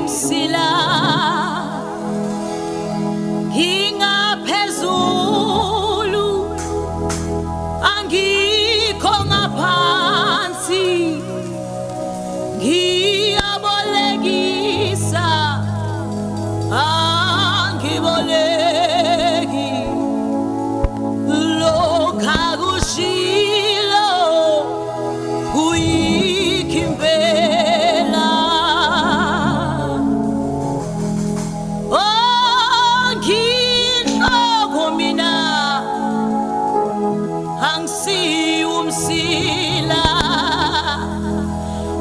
umsila ngingaphezulu angikho ngaphansi ngiyabolekisa angiboleki lokha kushilo kuyikimpela ngihloko mina angisi umsila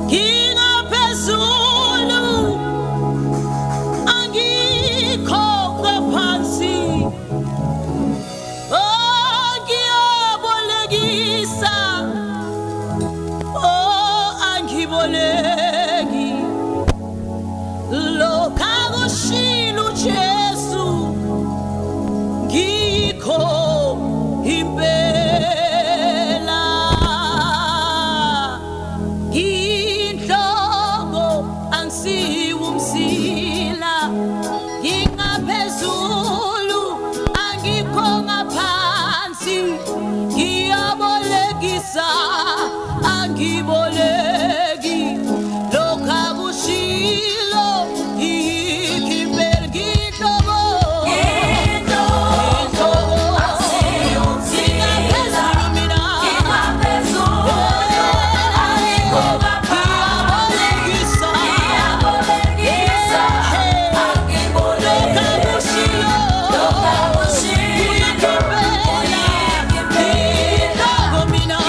ngingaphezulu angikho ngaphansi ngiyabolekisa angiboleki lokha kushilo uJesu ngikho impela nginhloko angisiwumsila ngingaphezulu angikho ngaphansi ngiyabolekisa angiboleki lokha kushilo ikimpela nginhloko ngingaphezulu mina ngiyabolekisa lokha kushilo ikimpela nginhloko mina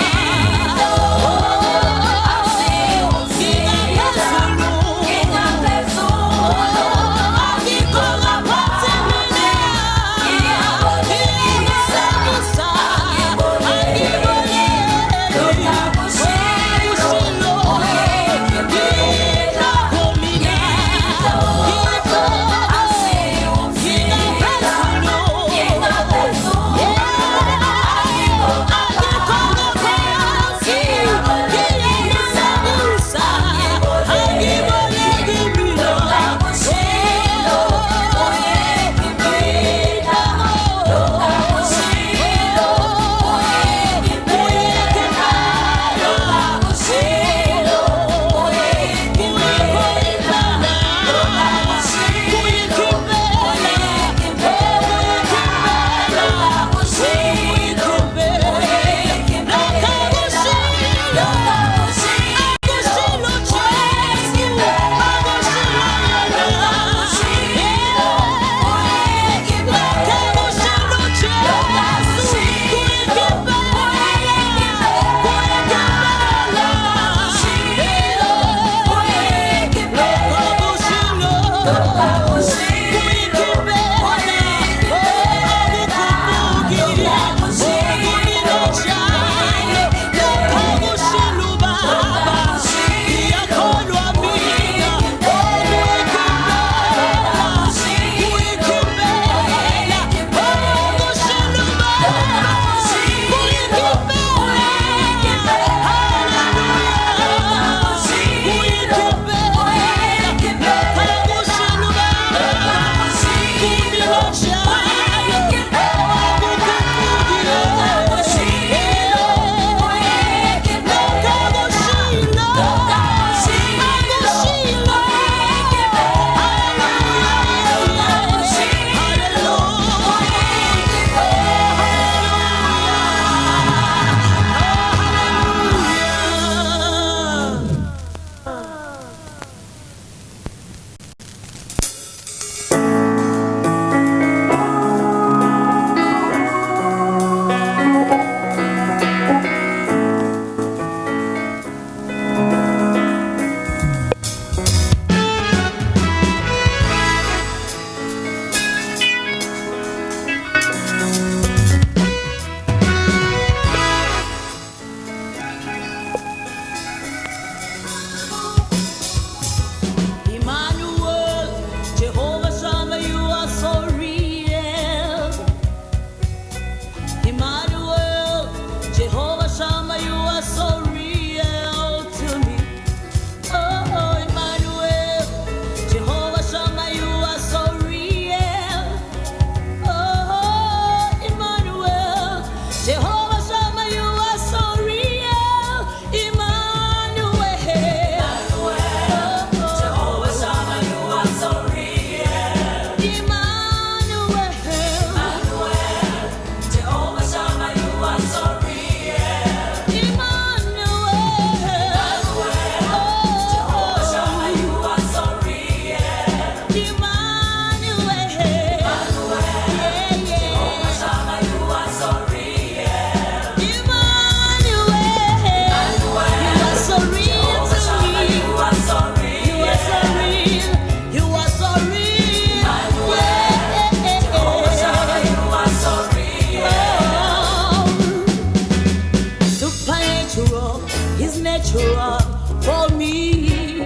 for me.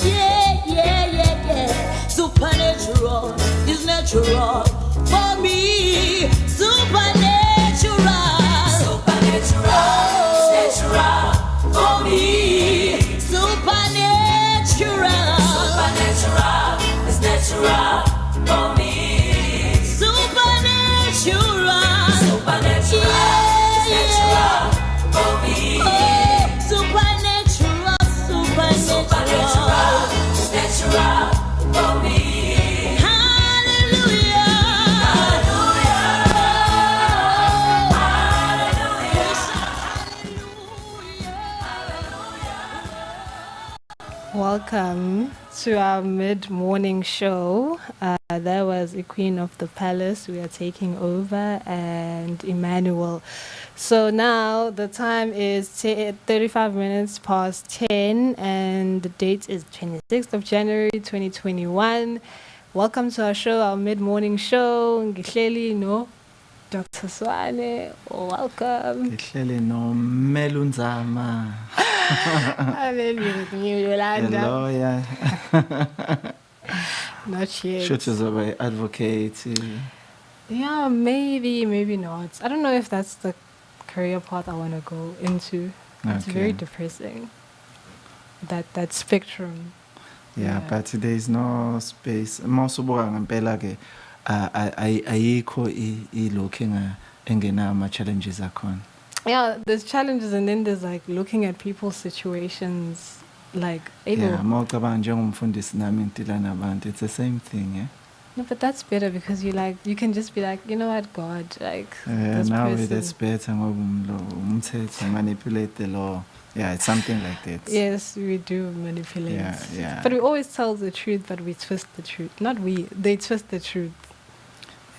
Yeah, yeah, yeah, yeah. Supernatural is natural for me. Supernatural. Supernatural is natural for me. Supernatural. Supernatural is natural for me. Supernatural. Supernatural is natural for me. Oh, supernatural, supernatural is natural for me. Hallelujah. Welcome to our mid-morning show. That was a Queen of the Palace. We are taking over, and Emmanuel. So now the time is 35 minutes past 10, and the date is 26th of January 2021. Welcome to our show, our mid-morning show. Ngihleli no Dr. Suoane. Welcome. Ngihleli no Nzama. Hallelujah with you, Yolanda. Hello, yeah. Not yet. Should you advocate? Yeah, maybe not. I don't know if that's the career path I want to go into. It's Okay. very depressing. That spectrum. Yeah, Yeah. but there is no space. Mawusubuka ngempela ke ayikho looking engena ama challenges akhona. Yeah, there's challenges, and then there's like looking at people's situations, like Yeah, mawucabanga njengomfundisi nami ngidila nabantu, it's the same thing, yeah. No, but that's better because you can just be like, you know what, God, like this Now person. that's better ngoba umthetho manipulate the law. Yeah, it's something like that. Yes, we do manipulate. Yeah. But we always tell the truth, but we twist the truth. Not we, they twist the truth.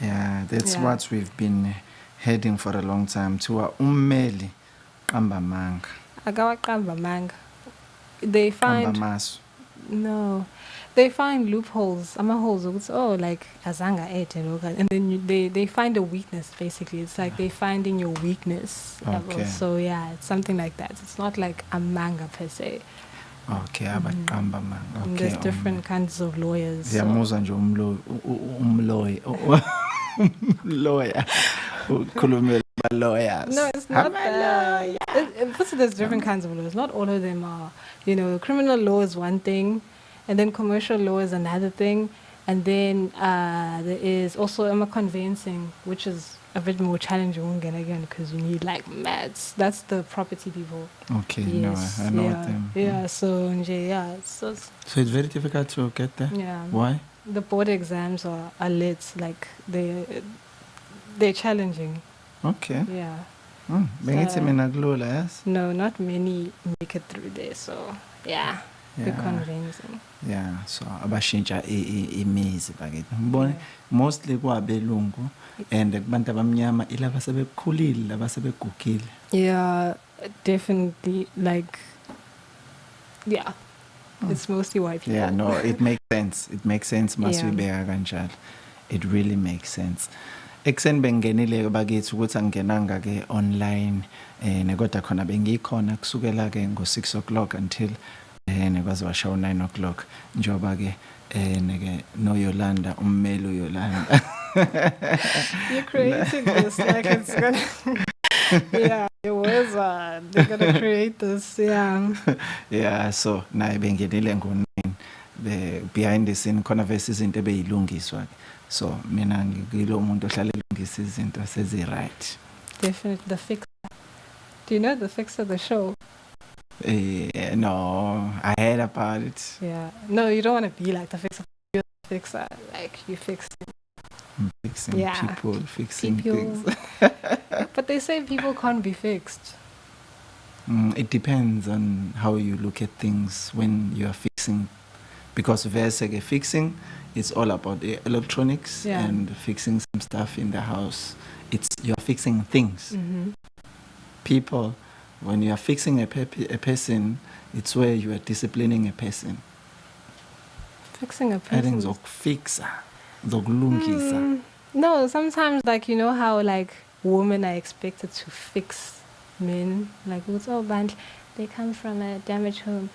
Yeah, that's Yeah. what we've been heading for a long time. To ummeli qamba manga. Agawaqamba manga. They find they find loopholes. Holes. Like azanga ete loka, and then they find a weakness. Basically, it's like they finding your weakness. Okay. So yeah, it's something like that. It's not like a manga per se. Okay, abaqamba manga. And Okay. there's different kinds of lawyers. So. Siyamuzwa nje umloyi. Lawyer. Ukhulumela lawyers. No, it's not that. There's different kinds of laws. Not all of them are. Criminal law is one thing, and then commercial law is another thing, and then there is also conveyancing, which is a bit more challenging again because you need like maths. That's the property people. Okay, Yes, no, I know yeah, them. Yeah, so yeah, So it's very difficult to get there? yeah. Why? The board exams are lit, like they're challenging. Okay. Yeah. Bengithi mina kulula, yes? No, not many make it through there, so yeah. Be Yeah. convincing. Yeah, so abashintsha imizi bakithi. Ngibone Yeah. mostly kwabelungu and kubantu abamnyama ilaba sebekhulile laba sebegugile. Yeah, definitely. Like, yeah, it's mostly white people. Yeah, no, it makes sense. It makes sense Yeah. masibeka kanjalo. It really makes sense. Ekseni bengenile bakithi ukuthi angenanga ke online nekodwa khona bengikhona kusukela ke ngo6 o'clock until nekwazi washaw 9 o'clock njoba ke neke no Yolanda ummeli Yolanda. You're creating this like it's gonna. Yeah, it was. They're gonna create this. Yeah. Yeah, so naye bengenile ngo9 behind the scene khona vese izinto ebeyilungiswa ke. So mina ngilo umuntu ohlala elungisa izinto sezi right. Definitely the fixer. Do you know the fixer, the show? No, I heard about it. Yeah. No, you don't want to be like the fixer. You're the fixer. Like you fix. Fixing Yeah. people, fixing People. things. But they say people can't be fixed. It depends on how you look at things when you are fixing. Because Versege fixing, it's all about the electronics Yeah. and fixing some stuff in the house. You're fixing things. Mm-hmm. People, when you are fixing a person, it's where you are disciplining a person. Fixing a Adding person. zokufixa, zokulungisa. No, sometimes like you know how like women are expected to fix men. Like what's all band they come from a damaged home.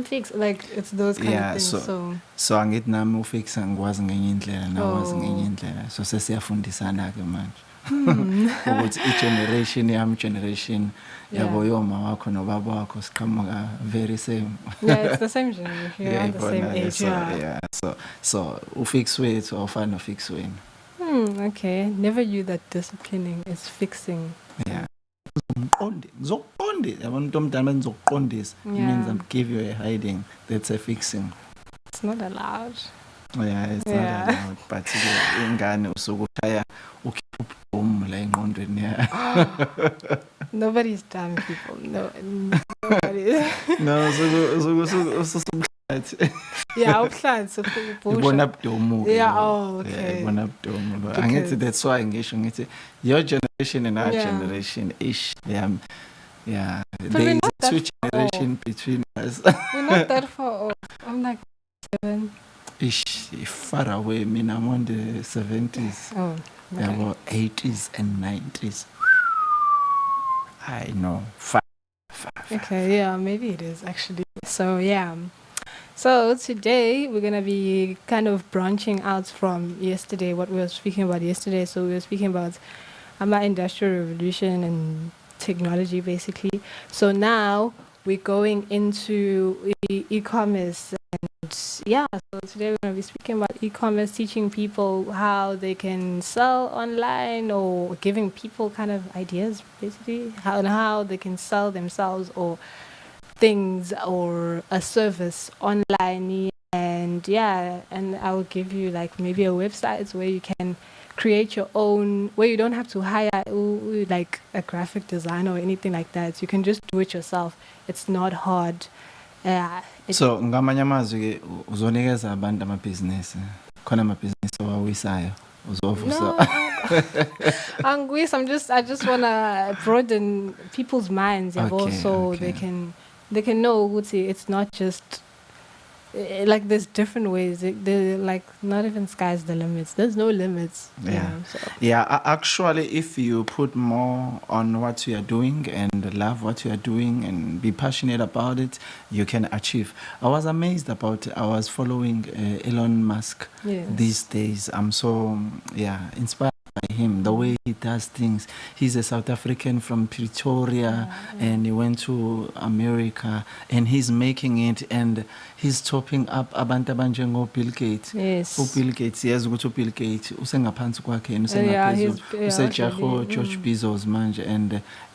Fix, like it's those kind Yeah, of things. so angithi nami ufixa ngikwazi ngenye indlela nawazi Oh. ngenye indlela so sesiyafundisana ke manje Hmm. ukuthi i-generation yami generation yabo Yeah. yoma wakho nobaba wakho siqhamuka very same. Yeah, it's the same generation. You're on the same Yayibona-ke, age. so, Yeah. yeah, so ufix wethu awufani nofix wenu. Okay. Never knew that disciplining is fixing. Yeah. Ngizokuqondisa yabona umuntu omdala bengizokuqondisa Yeah. means I'm give you a hiding, that's a fixing. It's not allowed. Yeah, it's Yeah. not allowed, but ingane usuke ushaya ukhipha ububomu la engqondweni yakho. Nobody's dumb, people. No, nobody. No, usuke Yeah, ubuhlanzi, ibona budomu. Yeah, oh, okay. Ibona budomu. Because- Angithi that's why ngisho ngithi your generation and our Yeah. generation ish. Yeah. we're There is not a that two far generation between us. We're not that far off. I'm like 7. Ish, far away. I mean, I'm on the 70s. Oh, There okay. were 80s and 90s. I know. Far. Okay, yeah, maybe it is actually. So, yeah. So, today we're going to be kind of branching out from yesterday, what we were speaking about yesterday. So, we were speaking about industrial revolution and technology, basically. So, now we're going into e-commerce. And yeah, so today we're going to be speaking about e-commerce, teaching people how they can sell online or giving people kind of ideas, basically, how they can sell themselves or things or a service online. And yeah, and I will give you like maybe a website where you can create your own, where you don't have to hire like a graphic designer or anything like that. You can just do it yourself. It's not hard. So ngamanye amazwi ke uzonikeza abantu amabhizinisi khona amabhizinisi owawisayo uzovusa. No, I just want to broaden people's minds, Okay, so okay. they can know Uti, it's not just like there's different ways. They're like not even sky's the limits. There's no limits. you Yeah. know, so. Yeah, actually, if you put more on what you are doing and love what you are doing and be passionate about it, you can achieve. I was amazed about I was following Elon Musk Yes. these days. I'm so, inspired by him, the way he does things. He's a South African from Pretoria and he went to America and he's making it and he's topping up abantu abanjengo Bill Gates. Yes. uBill Gates yazi ukuthi uBill Gates usengaphansi kwakhe yena Yeah, usengaphezulu he's- usejaho actually, George Bezos manje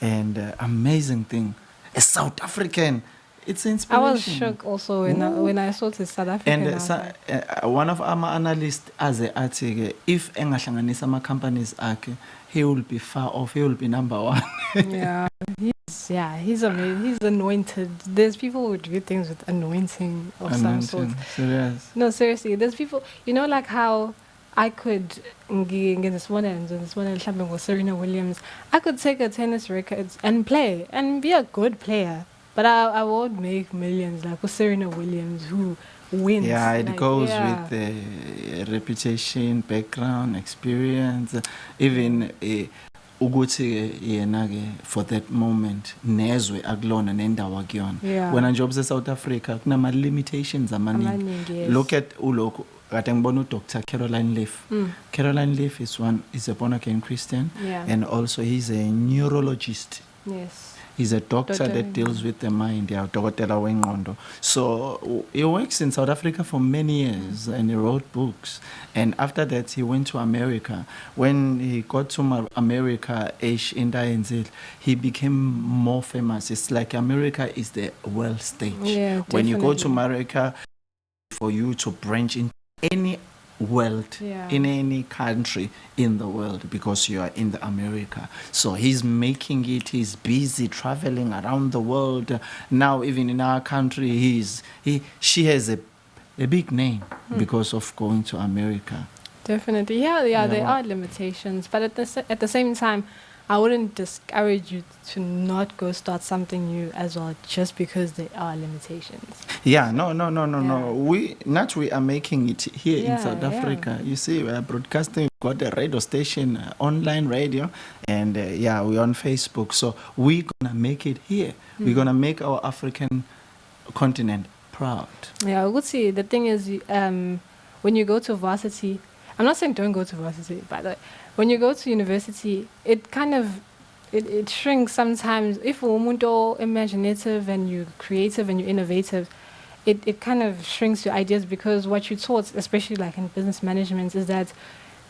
and amazing thing, a South African, it's I inspiration. was shocked also when I saw the South African. And I was like, one of our analysts aze athi ke if engahlanganisa ama companies akhe he will be far off, he will be number 1. he's amazing. He's anointed. There's people who do things with anointing of some sort. Serious. No, seriously. There's people, like how I could get this one with Serena Williams. I could take a tennis racket and play and be a good player, but I won't make millions like with Serena Williams who wins. Yeah, it like, goes yeah. with the reputation, background, experience, even ukuthi yena ke for that moment nezwe akulona nendawo akuyona. Yeah. Wena nje obse South Africa kunama limitations amaningi. Amaningi, yes. Look at ulokhu kade ngibona uDr. Caroline Leaf. Caroline Leaf is a born again Christian Yeah. and also he's a neurologist. Yes. He's a doctor Doctor, that deals with the mind, yeah, dokotela wengqondo. So he works in South Africa for many years and he wrote books. And after that, he went to America. When he got to America, he became more famous. It's like America is the world stage. Yeah, When you go to definitely. America, for you to branch in any world, Yeah. in any country in the world, because you are in the America. So he's making it, he's busy traveling around the world. Now even in our country, she has a big name because of going to America. Definitely. Yeah, there are limitations, but at the same time, I wouldn't discourage you to not go start something new as well, just because there are limitations. Yeah, no. Yeah. We are making it here in Yeah, South yeah. Africa. You see, we are broadcasting. We've got a radio station, online radio, and we're on Facebook. So we're gonna make it here. We're gonna make our African continent proud. Yeah, I would say the thing is, when you go to varsity, I'm not saying don't go to varsity, but when you go to university, it kind of it shrinks sometimes. If you're imaginative and you're creative and you're innovative, it kind of shrinks your ideas, because what you're taught, especially like in business management, is that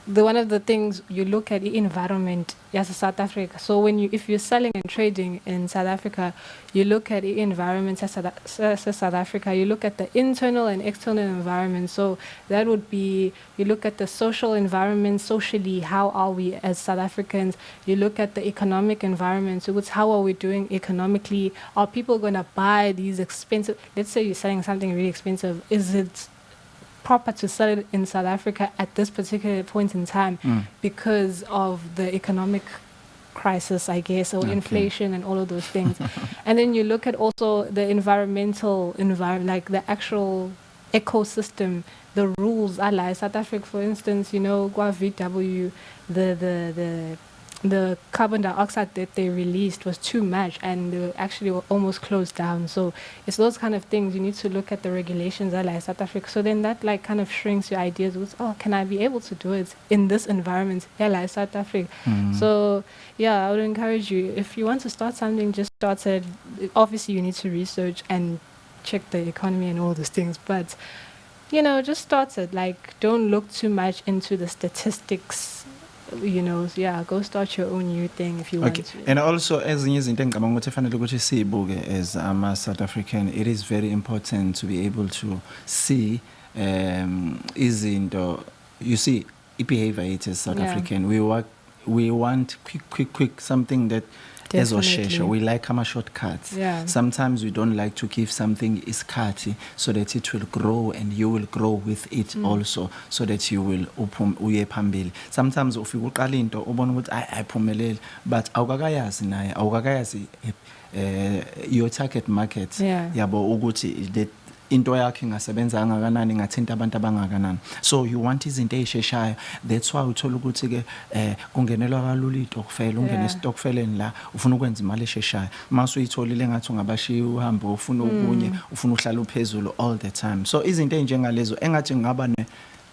one of the things you look at the environment as South Africa. So if you're selling and trading in South Africa, you look at the environment as South Africa. You look at the internal and external environment. So that would be, you look at the social environment, socially, how are we as South Africans? You look at the economic environment. So it's how are we doing economically? Are people going to buy these expensive? Let's say you're selling something really expensive. Is it proper to sell it in South Africa at this particular point in time because of the economic crisis, I guess, or inflation and all of those things. And then you look at also the environmental environment, like the actual ecosystem, the rules. South Africa, for instance, Gwa VW, the carbon dioxide that they released was too much, and they actually were almost closed down. So it's those kind of things. You need to look at the regulations South Africa. So then that like kind of shrinks your ideas with, can I be able to do it in this environment? South Africa. So yeah, I would encourage you, if you want to start something, just start it. Obviously you need to research and check the economy and all those things, but just start it. Like, don't look too much into the statistics. Go start your own new thing if you want to. And also, ezinye izinto engicabanga ukuthi fanele ukuthi sizibuke as South African, it is very important to be able to see izinto. You see, behavior it is South African. We want quick something that Definitely. We like shortcuts. Yeah. Sometimes we don't like to give something iskhathi so that it will grow and you will grow with it also, so that you will uye phambili. Sometimes if you uqala into ubona ukuthi ayiphumelele, but awukakayazi naye, awukakayazi your target market. Yabo ukuthi that into yakhe ingasebenza kangakanani, ngathinta abantu abangakanani. So you want izinto ezisheshayo. That's why uthola ukuthi ke kungenelwa kalula itokufela, ungena esitokfeleni la ufuna ukwenza imali esheshayo. Mase uyitholile ngathi ungabashiya uhambe ufuna okunye, ufuna uhlala uphezulu all the time. So izinto enjengalezo engathi ngaba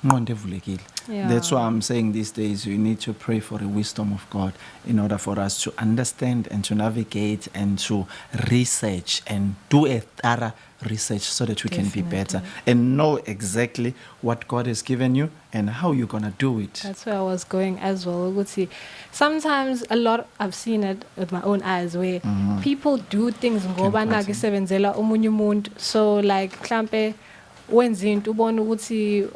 ngqondo evulekile. That's why I'm saying these days we need to pray for the wisdom of God in order for us to understand and to navigate and to research and do a thorough research so that we can be better and know exactly what God has given you and how you're going to do it. That's where I was going as well. We'll see. Sometimes I've seen it with my own eyes where people do things ngoba nakusebenzela omunye umuntu. So like mhlambe wenza into ubona ukuthi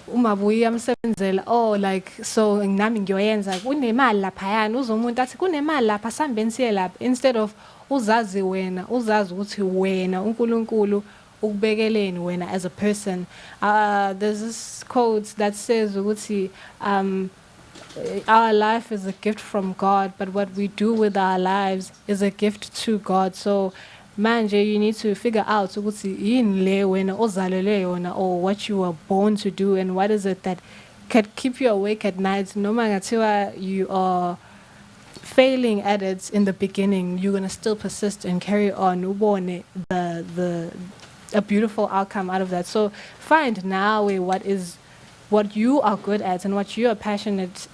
umabuyi yamsebenzela like so nami ngiyoyenza kunemali lapha yana uzomuntu athi kunemali lapha sambeni siye lapha, instead of uzazi ukuthi wena uNkulunkulu ukubekeleni wena as a person. There's this quote that says ukuthi our life is a gift from God, but what we do with our lives is a gift to God. So manje, you need to figure out ukuthi yini le wena ozalelwe yona, or what you were born to do, and what is it that can keep you awake at night. Noma ngathiwa you are failing at it in the beginning, you're going to still persist and carry on. Ubone a beautiful outcome out of that. So find now what you are good at and what you are passionate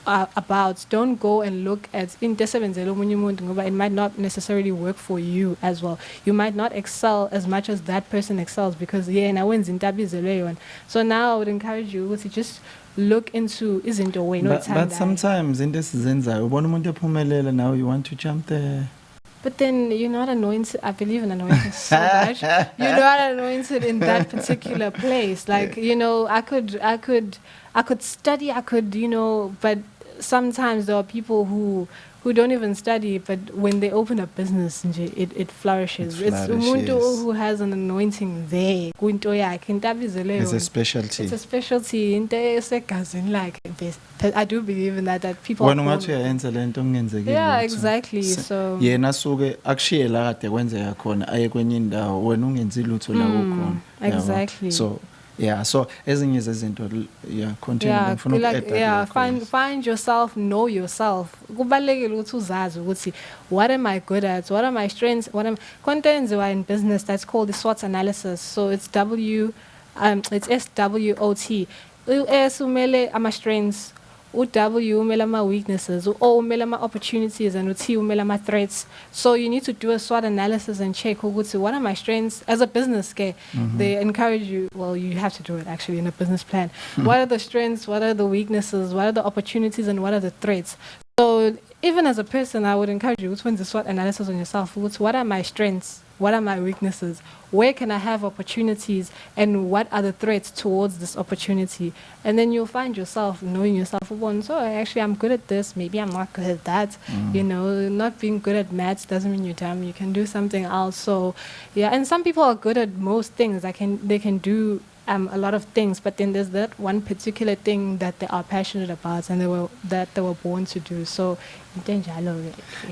about. Don't go and look at it might not necessarily work for you as well. You might not excel as much as that person excels because so now I would encourage you to just look into izinto wena. But sometimes in this zenza ubona umuntu ephumelela, now you want to jump there. But then you're not anointed. I believe in anointing so much. You're not anointed in that particular place. Like, I could study, but sometimes there are people who don't even study, but when they open a business, it flourishes. It's umuntu who has an anointing there. It's a specialty. It's a specialty. Like, I do believe in that people. Yeah, exactly. So exactly. So Yeah, so ezinye zezinto yeah, continue Yeah, ngifuna like uku-add yeah, kulokho, find yes. find yourself, know yourself. Kubalulekile ukuthi uzazi ukuthi what am I good at? What are my strengths? Kontenziwa in business that's called the SWOT analysis. So it's it's SWOT. U-S umele ama strengths, u-W umele ama weaknesses, u-O umele ama opportunities, and u-T umele ama threats. So you need to do a SWOT analysis and check ukuthi what are my strengths as a business. They encourage you, well, you have to do it actually in a business plan. What are the strengths, what are the weaknesses, what are the opportunities, and what are the threats? So even as a person, I would encourage you to do the SWOT analysis on yourself. What are my strengths? What are my weaknesses? Where can I have opportunities? And what are the threats towards this opportunity? And then you'll find yourself knowing yourself. So actually, I'm good at this. Maybe I'm not good at that. You know, not being good at maths doesn't mean you're dumb. You can do something else. So, yeah. And some people are good at most things. They can do a lot of things, but then there's that one particular thing that they are passionate about and they were born to do. So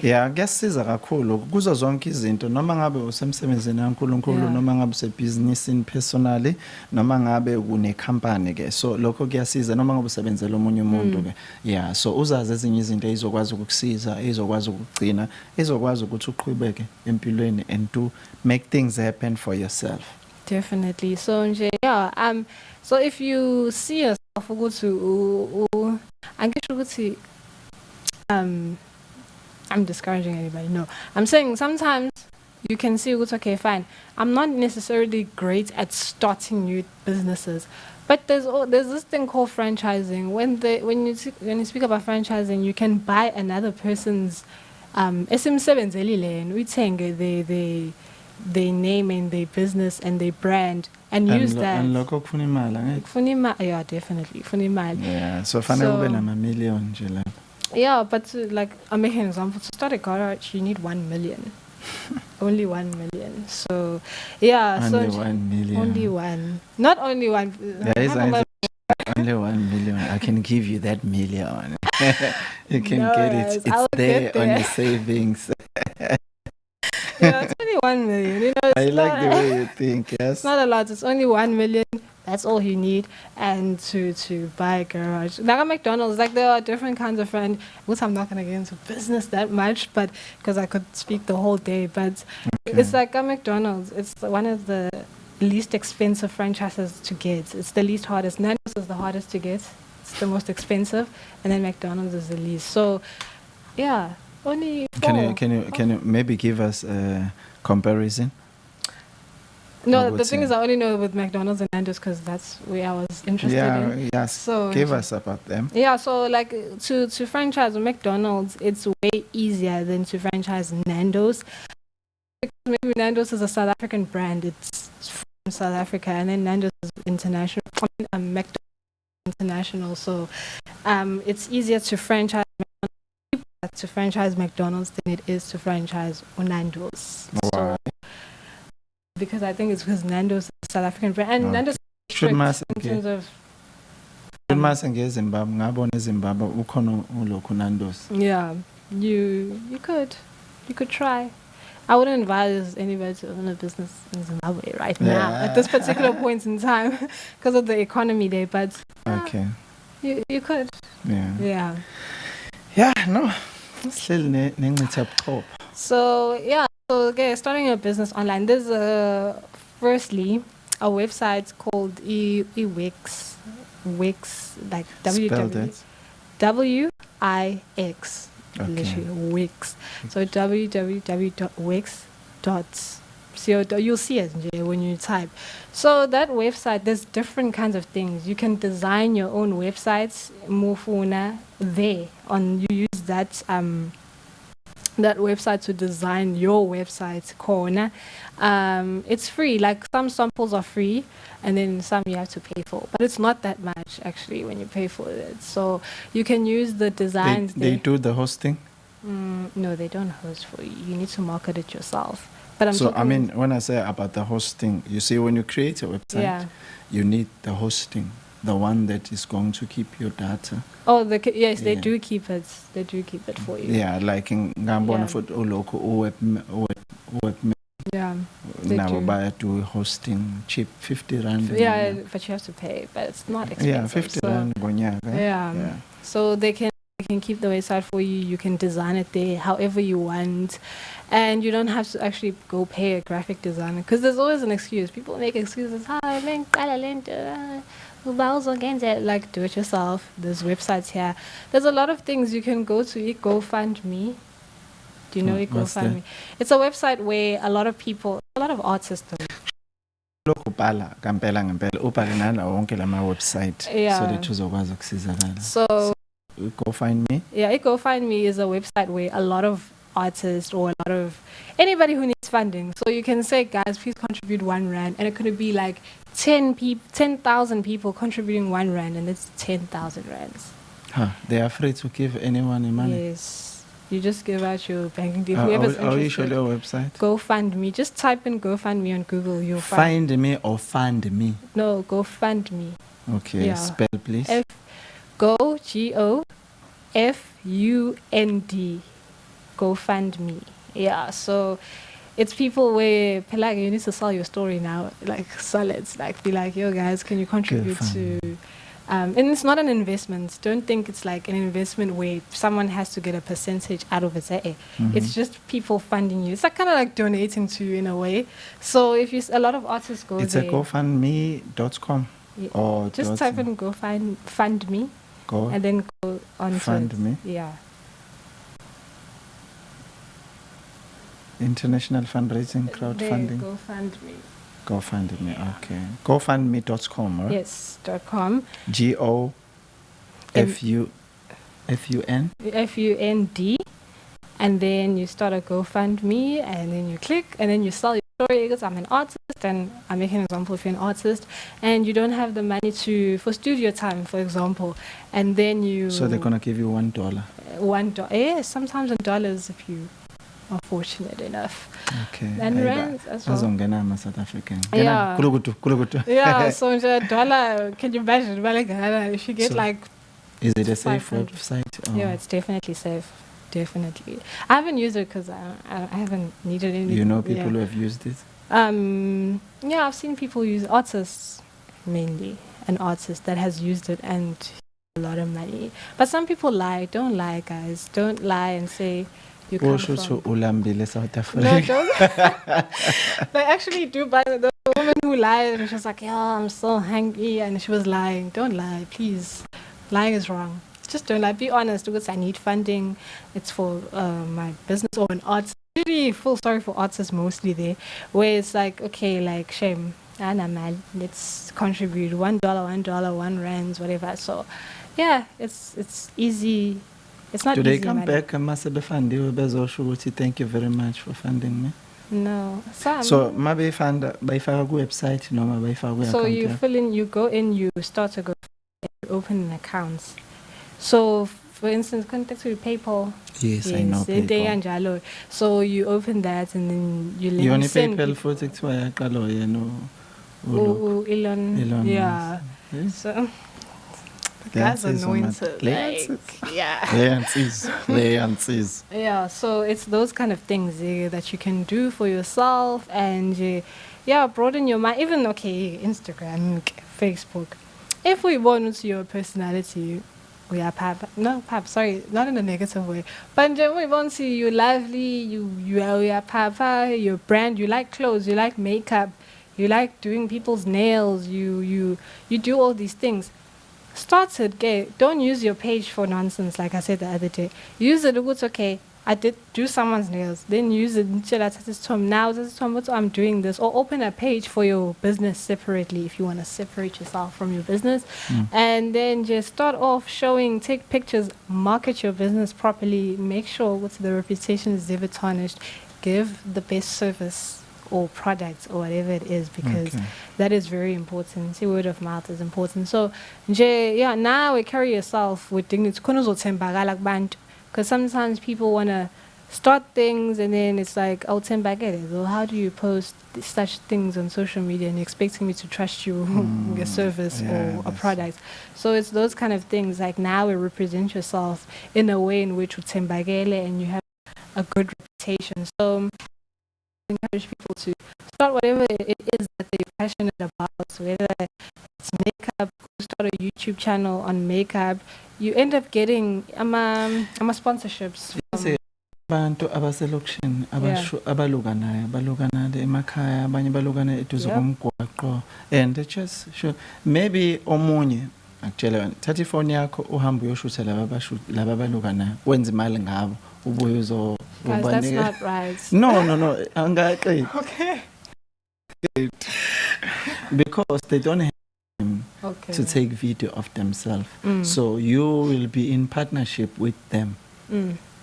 yeah, kuyasiza kakhulu kuzo zonke izinto, noma ngabe usemsebenzini kaNkulunkulu, Yeah. noma ngabe usebhizinisini personally, noma ngabe une-company ke, so lokho kuyasiza, noma ngabe usebenzela omunye umuntu ke. Yeah, so uzazi ezinye izinto ezokwazi ukukusiza, ezokwazi ukugcina, ezokwazi ukuthi uqhubeke empilweni and to make things happen for yourself. Definitely. So nje, yeah, so if you see yourself ukuthi angisho ukuthi I'm discouraging anybody. No. I'm saying sometimes you can see ukuthi okay, fine. I'm not necessarily great at starting new businesses. But there's this thing called franchising. When you speak about franchising, you can buy another person's esimsebenzeli and uthenge their name and their business and their brand and use that. And lokho kufuna imali, angeke? Yeah, definitely. Kufuna imali. Yeah, so fanele ube nama-million nje lapho. Yeah, but like I'm making an example. To start a garage, you need 1 million. Only 1 million. So, yeah. Only so 1 million. Only one. Not only one. There is only 1 million. I can give you that million. You can No, get guys, it. It's I'll there get on there. your savings. Yeah, it's only 1 million. You know, I it's like not, the way you think, yes. it's not a lot. It's only 1 million. That's all you need, and to buy a garage. Like at McDonald's, like there are different kinds of friends. Which I'm not gonna get into business that much, but because I could speak the whole day. But it's like at McDonald's. It's one of the least expensive franchises to get. It's the least hardest. Nando's is the hardest to get. It's the most expensive, and then McDonald's is the least. So, yeah, only. Can you maybe give us a comparison? No, the thing is, I only know with McDonald's and Nando's because that's where I was interested in. Yes. So Give us about them. Yeah, so like to franchise McDonald's, it's way easier than to franchise Nando's. Because maybe Nando's is a South African brand; it's from South Africa, and then Nando's is international. McDonald's is international, so it's easier to franchise McDonald's than it is to franchise Nando's. Wow. So, because I think it's because Nando's is a South African brand, and Nando's is Should strict in terms of. mase ngeZimbabwe ngabona eZimbabwe ukhona ulokhu Nando's. Yeah, you could try. I wouldn't advise anybody to own a business in Zimbabwe right now at this particular point in time because of the economy there. But Okay. you could. Yeah. Yeah. No. Sihleli nengcitha buchopho. So yeah. So okay, starting a business online. There's firstly a website called Wix. Wix, like Spell that. WIX. Okay. Literally Wix. So www.wix.co. You'll see it when you type. So that website, there's different kinds of things. You can design your own websites. Mufuna there on you use that that website to design your website corner. It's free, like some samples are free and then some you have to pay for, but it's not that much actually when you pay for it. So you can use the designs. They do the hosting. No, they don't host for you. You need to market it yourself. But I mean, when I say about the hosting, you see, when you create a website, you need the hosting, the one that is going to keep your data. Oh, yes, they do keep it. They do keep it for you. Yeah, like in Gambona for local web. Yeah. They Now do. buy do hosting cheap 50 rand. Yeah, but you have to pay, but it's not expensive. Yeah, 50 so, rand ngonyaka. Yeah. So they can keep the website for you. You can design it there however you want, and you don't have to actually go pay a graphic designer because there's always an excuse. People make excuses. Hi, man, like do it yourself. There's websites here. There's a lot of things you can go to. Gofundme. Do you know What's that? Gofundme? It's a website where a lot of people, a lot of artists. Lokhu bhala ngempela ubhale nala wonke lama website so Yeah. that uzokwazi ukusizakala. So Go find me. yeah, Gofundme is a website where a lot of artists or a lot of anybody who needs funding. So you can say, guys, please contribute R1, and it could be like 10,000 people contributing R1, and it's 10,000 rands. Huh, they are free to give anyone the money. Yes, you just give out your banking details. Whoever's Are you sure interested. your website? GoFundMe. Just type in GoFundMe on Google. You'll Find me or fund me. No, GoFundMe. Okay, Yeah. spell please. GoFund. GoFundMe. Yeah, so it's people where like you need to sell your story now, like sell it, like be like, yo guys, can you contribute to? And it's not an investment. Don't think it's like an investment where someone has to get a percentage out of it. It's just people funding you. It's like kind of like donating to you in a way. So if you, a lot of artists go It's there. a GoFundMe.com Yeah. or Just type in Fund Me Go and then go on to Fund it. Me. Yeah. International fundraising, crowdfunding. GoFundMe. GoFundMe, okay. GoFundMe.com, right? Yes. .com. GOFUN. FUND, and then you start a GoFundMe, and then you click, and then you sell your story because I'm an artist, and I'm making an example if you're an artist, and you don't have the money for studio time, for example, and then you. So they're gonna give you $1. $1. Yeah, sometimes in dollars if you are fortunate enough. Okay. And rands as well. Azongena ama South African. Yeah. Kulugutu. Yeah, so $1, can you imagine? If you get So- like. Is it a safe 500. website? Or Yeah, it's definitely safe. Definitely. I haven't used it because I haven't needed any. you know people who have used it? Yeah, I've seen people use artists, mainly an artist that has used it and a lot of money. But some people lie. Don't lie, guys. Don't lie and say you come Osho from. to ulambile South No, Africa. don't. They actually do. But the woman who lied, and she was like, "Yeah, I'm so hungry," and she was lying. Don't lie, please. Lying is wrong. Just don't lie. Be honest. Because I need funding. It's for my business or an artist. Really feel sorry for artists mostly there, where it's like, okay, like shame. Man, let's contribute $1, R1, whatever. So, yeah, it's easy. It's not Do easy. they come money. back and must be funded? Thank you very much for funding me. No. So maybe fund by website, no, by So you fill in, you go in, you start to go, you open an account. So, for instance, contact with PayPal. Yes, I know they PayPal. anjalo. So you open that and then you You only send PayPal for it to no. Elon. Yeah. Yes. So the guy's anointed. Leonces. Yeah, so it's those kind of things that you can do for yourself and broaden your mind. Even, Instagram, Facebook. If we want your personality, we are sorry, not in a negative way. But we want to see you lively, you are papa, your brand, you like clothes, you like makeup, you like doing people's nails, you do all these things. Start it, gay. Don't use your page for nonsense, like I said the other day. Use it, it's okay. I did do someone's nails. Then use it. Now I'm doing this. Or open a page for your business separately if you want to separate yourself from your business. And then just start off take pictures, market your business properly. Make sure the reputation is never tarnished. Give the best service or product or whatever it is, because that is very important. See, word of mouth is important. So, now carry yourself with dignity. Because sometimes people want to start things and then it's like, oh, so how do you post such things on social media and you're expecting me to trust you your service or a product? So it's those kind of things. Like now you represent yourself in a way in which and you have a good reputation. So encourage people to start whatever it is that they're passionate about, whether it's makeup, start a YouTube channel on makeup. You end up getting sponsorships. Abantu abaselokishini abalukana emakhaya abanye balukana eduze komgwaqo and they just sure maybe omunye akutshela wena thatha ifoni yakho uhambe uyoshutha laba balukana wenza imali ngabo ubuye uzo Guys, that's not right. no angaqedi Okay. because they don't have time Okay. to take video of themselves so you will be in partnership with them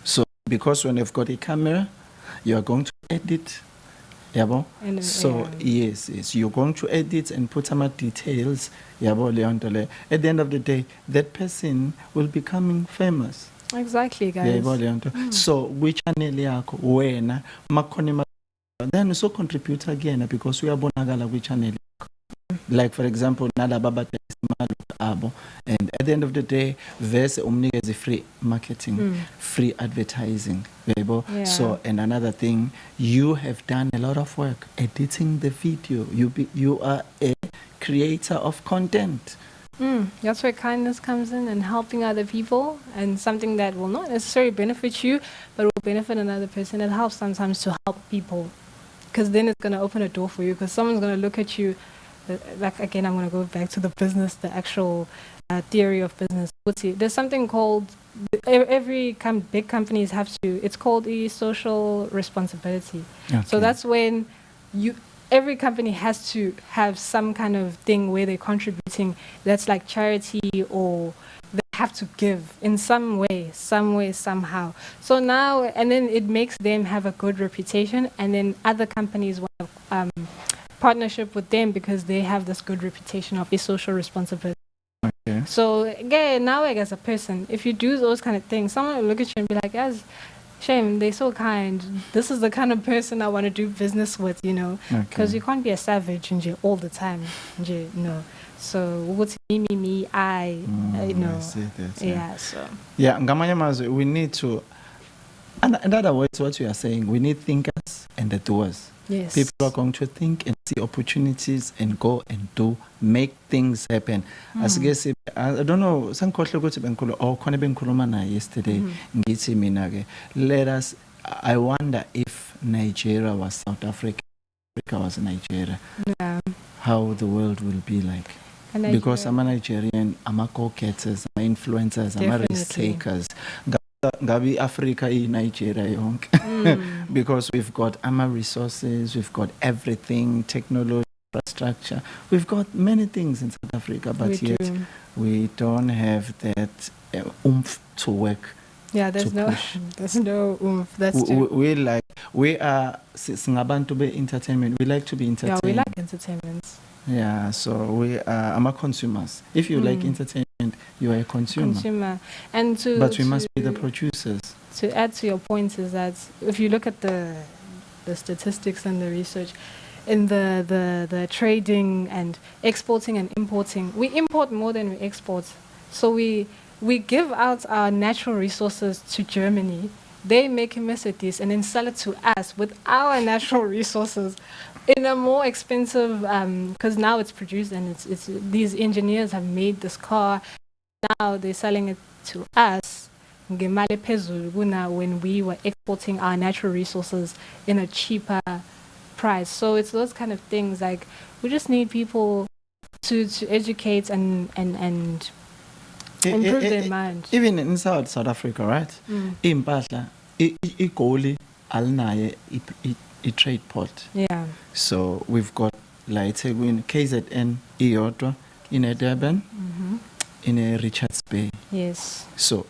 so because when you've got a camera you are going to edit yabo And, so yes you're going to edit and put some details yabo leyo nto le at the end of the day that person will becoming famous Exactly, guys. yabo leyo nto so kwi channel yakho wena makhona then so contribute again because uyabonakala kwi channel yakho like for example nalaba abadayisa imali abo and at the end of the day vese umnikeze free marketing free advertising yabo Yeah. so and another thing you have done a lot of work editing the video you are a creator of content. That's where kindness comes in and helping other people, and something that will not necessarily benefit you but will benefit another person. It helps sometimes to help people, because then it's going to open a door for you, because someone's going to look at you like, again, I'm going to go back to the business, the actual theory of business. There's something called, every big companies have to, it's called the social responsibility. So that's when every company has to have some kind of thing where they're contributing, that's like charity, or they have to give in some way, somehow. So now, and then it makes them have a good reputation, and then other companies want partnership with them because they have this good reputation of a social responsibility. Okay. So again, now as a person, if you do those kind of things, someone will look at you and be like, yes, shame, they're so kind. This is the kind of person I want to do business with, you know, because you can't be a savage all the time, you know. So what's me, I know. I see that, Yeah, so. Yeah, ngamanye amazwi we need to, in other words, what you are saying, we need thinkers and the doers. Yes. People are going to think and see opportunities and go and do, make things happen. As guess, I don't know, sangikhohle ukuthi bengikhuluma khona bengikhuluma naye yesterday ngithi mina ke let us, I wonder if Nigeria was South Africa, Africa was Nigeria, Yeah. how the world will be like. Because I'm a Nigerian, I'm a go-getters, I'm a influencers, I'm a risk takers. Gabi Africa in Nigeria yonke. Because we've got resources, we've got everything, technology, infrastructure. We've got many things in South Africa, but yet we don't have that oomph to work. Yeah, there's no oomph. That's true. We are singabantu be entertainment. We like to be entertained. Yeah, we like entertainment. Yeah, so we are consumers. If you like entertainment, you are a consumer. And but we must be the producers. To add to your point is that if you look at the statistics and the research in the trading and exporting and importing, we import more than we export. So we give out our natural resources to Germany. They make a Mercedes and then sell it to us with our natural resources in a more expensive, because now it's produced and it's these engineers have made this car. Now they're selling it to us ngemali phezulu kuna when we were exporting our natural resources in a cheaper price. So it's those kind of things, like we just need people to educate and improve their mind. Even in South Africa, right? Impahla igoli alinaye trade port. Yeah. So we've got like KZN iyodwa in Durban, in a Richards Bay. Yes. So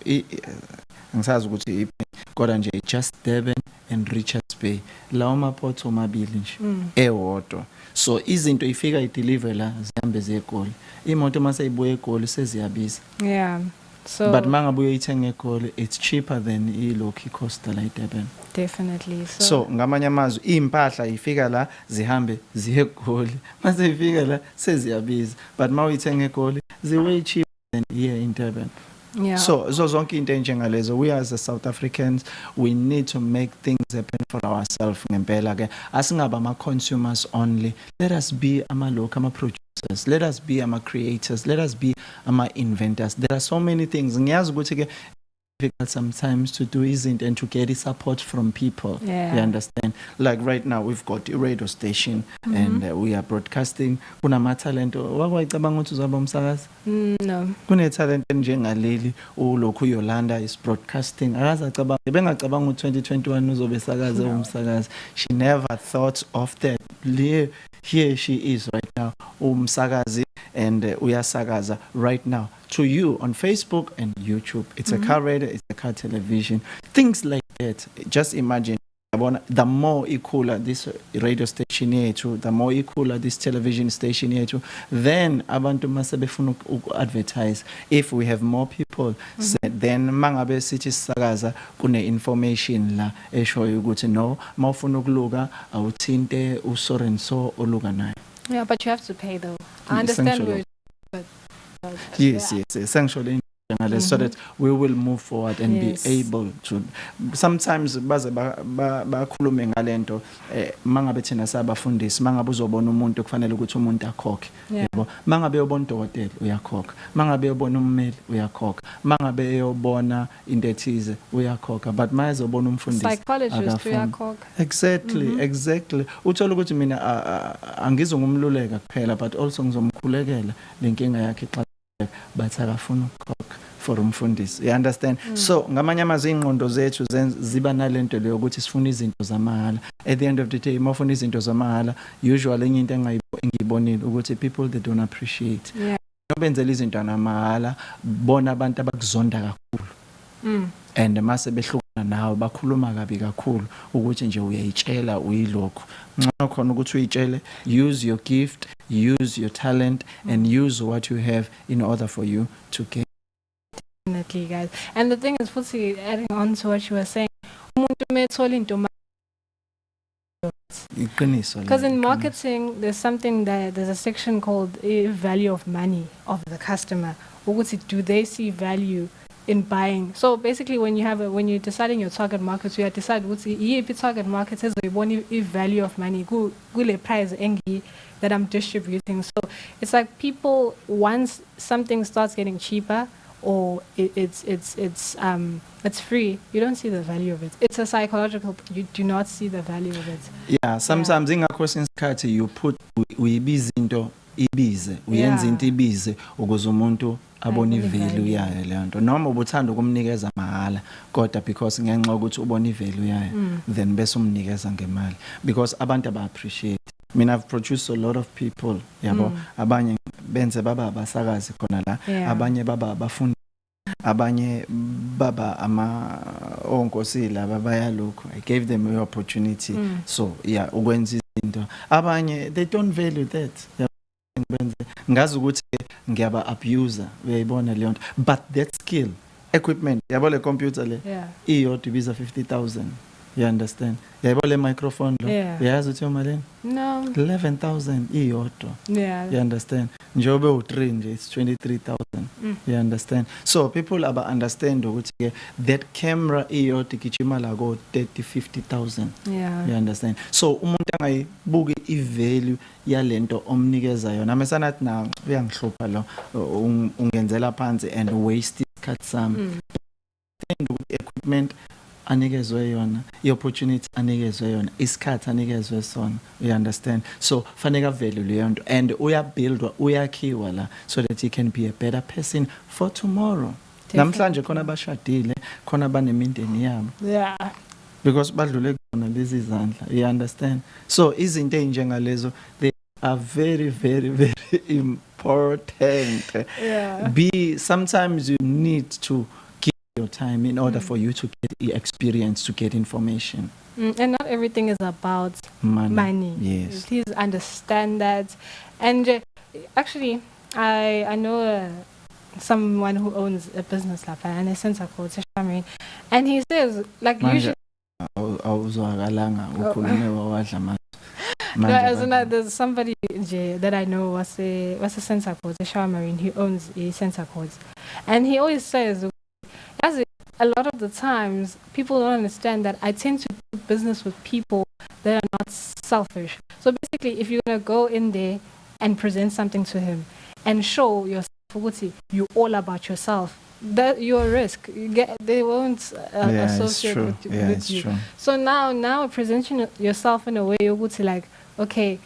ngisazi ukuthi kodwa nje just Durban and Richards Bay lawo maport omabili nje ewodwa. So izinto ifika ideliver la zihambe zegoli. Imoto mase ibuye egoli seziyabiza. Yeah. So but mangabuye ithenga egoli, it's cheaper than ilokhi cost la Durban. Definitely. So ngamanye amazwi impahla ifika la zihambe ziye egoli. Mase ifika la seziyabiza. But mawuyithenga egoli, way cheaper than here in Durban. Yeah. So zonke into enjengalezo, we as a South Africans, we need to make things happen for ourselves ngempela ke. Asingaba ama consumers only. Let us be ama producers. Let us be ama creators. Let us be ama inventors. There are so many things. Ngiyazi ukuthi ke difficult sometimes to do isn't and to get support from people. Yeah. You understand? Like right now we've got a radio station and we are broadcasting. Kuna talent wakwayicabanga ukuthi uzaba umsakazi? No. Kune talent njengaleli ulokhu Yolanda is broadcasting. Akaza acabanga bengacabanga u2021 uzobe sakaze umsakazi. She never thought of that. Here she is right now umsakazi and uyasakaza right now to you on Facebook and YouTube. It's a car radio, it's a car television, things like that. Just imagine the more equal this radio station yethu, the more equal this television station yethu, then abantu masebefuna advertise. If we have more people, then mangabe sithi sisakaza kune information la eshoyo ukuthi no mawufuna ukuluka awuthinte so and so oluka nayo. Yeah, but you have to pay though. I understand where yes, essentially so that we will move forward and be able to. Sometimes baze bakhulume ngalento mangabe thina sabafundisi mangabe uzobona umuntu kufanele ukuthi umuntu akhokhe, yebo. Mangabe uyobona udokotela uyakhokha, mangabe uyobona ummeli uyakhokha, mangabe uyobona into ethize uyakhokha, but maye uzobona umfundisi psychologist uyakhokha. Exactly. Uthola ukuthi mina angizongumluleka kuphela but also ngizomkhulekela lenkinga yakhe xa but akafuna ukukhokha for umfundisi. You understand? So ngamanye amazwi ingqondo zethu ziba nalento leyo ukuthi sifuna izinto zamahala. At the end of the day mawufuna izinto zamahala, usually enye into engiyibonile ukuthi people they don't appreciate. Nobenzela izinto namahala, bona abantu abakuzonda kakhulu. And mase behlukana nawe bakhuluma kabi kakhulu ukuthi nje uyayitshela uyilokho. Ngcono khona ukuthi uyitshele, use your gift, use your talent and use what you have in order for you to get. Definitely, guys. And the thing is, Futsi, adding on to what you were saying, because in marketing, there's a section called value of money of the customer. Do they see value in buying? So basically, when you're deciding your target market, you decide what's the target market is the value of money. Go price that I'm distributing. So it's like people, once something starts getting cheaper or it's free, you don't see the value of it. It's a psychological. You do not see the value of it. Yeah, sometimes in a question card you put uyibiza into ibize, uyenza into ibize ukuze umuntu abone value yayo le nto. Noma ubuthanda ukumnikeza mahala kodwa because ngenxa ukuthi ubone value yayo then bese umnikeza ngemali because abantu aba appreciate. I mean, I've produced a lot of people, yabo. Abanye benze baba abasakazi khona la, abanye baba abafundi, abanye baba ama onkosila babaya lokho. I gave them the opportunity. So yeah, ukwenza izinto. Abanye they don't value that. Ngazi ukuthi ngiyaba abuser uyayibona le nto, but that skill equipment yabo le computer le iyodwa ibiza 50,000. You understand? Yabo le microphone lo yazi uthi umaleni? No, 11,000 iyodwa. You understand? Njobe u3 nje it's 23,000. You understand? So people aba understand ukuthi that camera iyodwa igijima la go 30-50,000. You understand? So umuntu angayibuki ivalue yalento omnikeza yona. Amesana athi na uyangihlupha lo ungenzela phansi and waste isikhathi sami. Equipment anikezwe yona, i-opportunity anikezwe yona, isikhathi anikezwe sona. You understand? So faneka value leyo nto and uyabuildwa uyakhiwa la so that he can be a better person for tomorrow. Namhlanje khona abashadile, khona banemindeni yabo. Because badlule khona lezi izandla. You understand? So izinto enjengalezo they are very, very, very important. Sometimes you need to your time in order for you to get the experience, to get information. And not everything is about money. Yes. Please understand that. And actually, I know someone who owns a business like that, and I sent a quote, and he says, like, usually. There's somebody that I know was a sensor codes, a shower marine, he owns a sensor codes. And he always says, as a lot of the times, people don't understand that I tend to do business with people that are not selfish. So basically, if you're going to go in there and present something to him and show yourself, you're all about yourself, that you're a risk. They won't associate true. with you. True. So now presenting yourself in a way you're like, okay,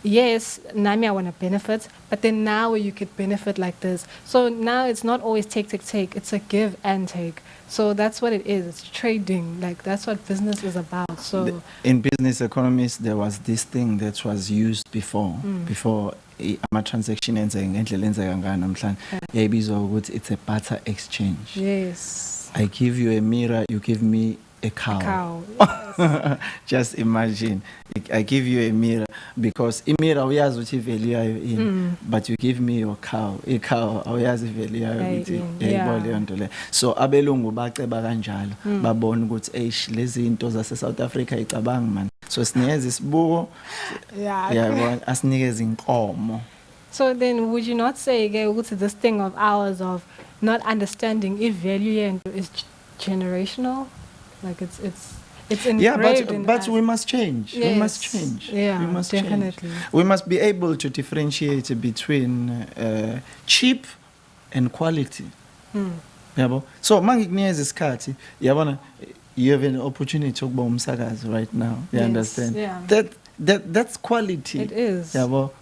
yes, Nami, I want to benefit, but then now you could benefit like this. So now it's not always take. It's a give and take. So that's what it is. It's trading. Like that's what business is about. So in business economics, there was this thing that was used before ama-transaction ngendlela enzeka ngayo namhlanje yayibizwa ukuthi it's a barter exchange. Yes. I give you a mirror, you give me a cow. Yes. Just imagine, I give you a mirror because mirror uyazi ukuthi value yayo in, but you give me your cow. A cow awuyazi value yayo ukuthi yayibona leyo nto le. So abelungu baceba kanjalo babona ukuthi eish lezi zinto zase South Africa icabanga man. So sinikeza isibuko. Yabona asinikeza inkomo. So then would you not say ukuthi this thing of ours of not understanding if value is generational? Like it's engraved in but us. we must change. Yes. We must change. Yeah, we must definitely. change. We must be able to differentiate between cheap and quality. Yabo. So mangikunikeza isikhathi, yabona, you have an opportunity to ukuba umsakazi right now. You understand? Yeah. That's quality. It is. Yabo.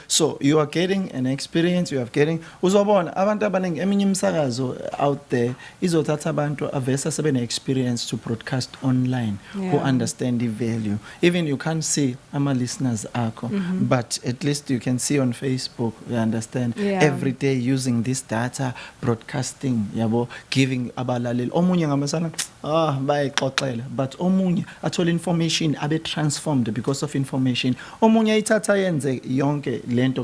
So you are getting an experience, you are getting uzobona abantu abaningi eminye imisakazo out there izothatha abantu avesa sebene experience to broadcast online who understand the value. Even you can't see ama listeners akho, but at least you can see on Facebook, you understand, every day using this data broadcasting, yabo, giving abalaleli omunye ngamasana bayixoxela, but omunye athola information abe transformed because of information. Omunye ayithatha yenze yonke lento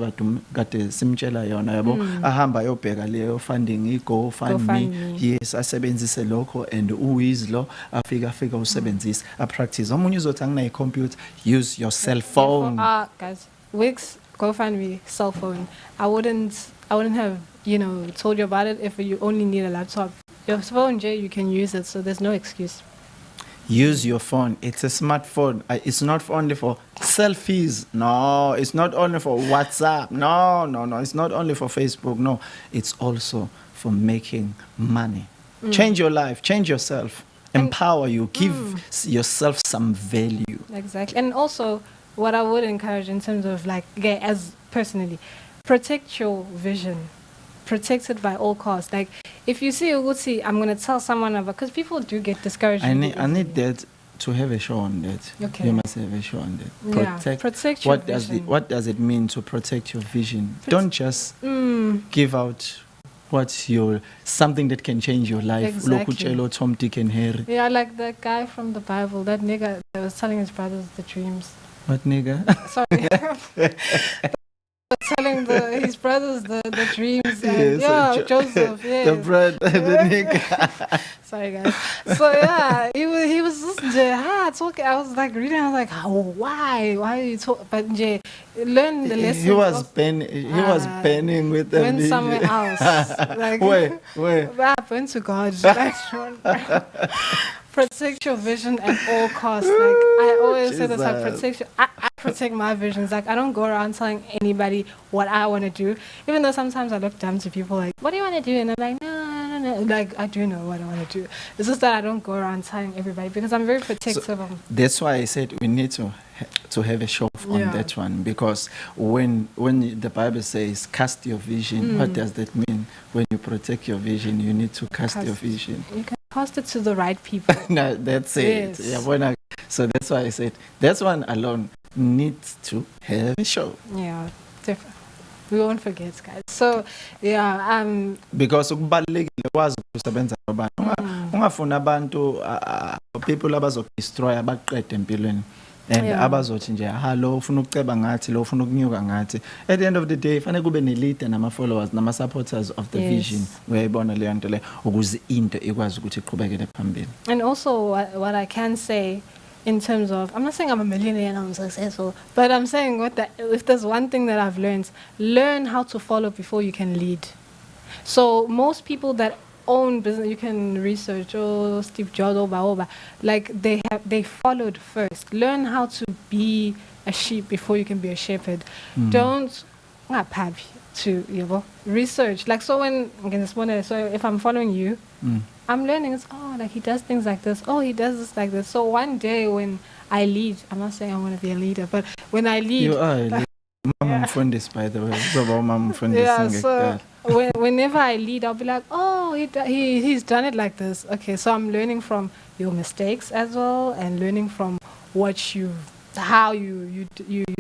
kade simtshela yona yabo, ahamba yobheka leyo funding Gofundme, yes, asebenzise lokho and uyizlo afika usebenzisa a practice. Omunye uzothi angina computer, use your cell phone. Guys, Wix, Gofundme, cell phone. I wouldn't have, told you about it if you only need a laptop. Your phone, Jay, you can use it, so there's no excuse. Use your phone. It's a smartphone. It's not only for selfies. No, it's not only for WhatsApp. No. It's not only for Facebook. No, it's also for making money. Change your life. Change yourself. Empower you. Give yourself some value. Exactly. And also, what I would encourage in terms of as personally, protect your vision. Protect it by all costs. Like if you see Uguti, I'm going to tell someone about, because people do get discouraged. I need that to have a show on that. Okay. You must have a show on that. Protect your vision. What does it mean to protect your vision? Don't just give out something that can change your life. Exactly. Tom, Dick and Harry. Yeah, like that guy from the Bible, that nigga that was telling his brothers the dreams. What nigga? Sorry. Telling his brothers the dreams. And, Yes, Joseph. Yeah. The bread, the nigga. Sorry, guys. So he was just talking. I was like reading. I was like, why are you talking? But learn the lesson. He was penning with them. Went somewhere else. Like where? What happened to God? Protect your vision at all costs. Like I always say this, I protect my visions. Like I don't go around telling anybody what I want to do. Even though sometimes I look dumb to people like, what do you want to do? And I'm like, no. Like I do know what I want to do. It's just that I don't go around telling everybody because I'm very protective of. That's why I said we need to have a show on that one, because when the Bible says cast your vision, what does that mean? When you protect your vision, you need to cast your vision. You can cast it to the right people. No, that's it. Yes. Yeah, so that's why I said that one alone needs to have a show. Yeah, different. We won't forget, guys. So, because ukubalekile kwazi ukusebenza nabantu. Ungafuna abantu people abazokudestroy abaqede empilweni. And abazothi nje lo ufuna ukuceba ngathi lo ufuna ukunyuka ngathi. At the end of the day fanele kube ne leader nama followers nama supporters of the vision. Uyayibona leyo nto le ukuze into ikwazi ukuthi iqhubekele phambili. And also what I can say in terms of, I'm not saying I'm a millionaire and I'm successful, but I'm saying if there's one thing that I've learned, learn how to follow before you can lead. So most people that own business, you can research, Steve Jobs, like they followed first. Learn how to be a sheep before you can be a shepherd. Don't happy to research. Like so so if I'm following you, I'm learning. It's like he does things like this. Oh, he does this like this. So one day when I lead, I'm not saying I want to be a leader, but when I lead, you are a leader. Mama Mfundis, by the way. Mama Mfundis. Yeah, so whenever I lead, I'll be like, oh, he's done it like this. Okay, so I'm learning from your mistakes as well, and learning from how you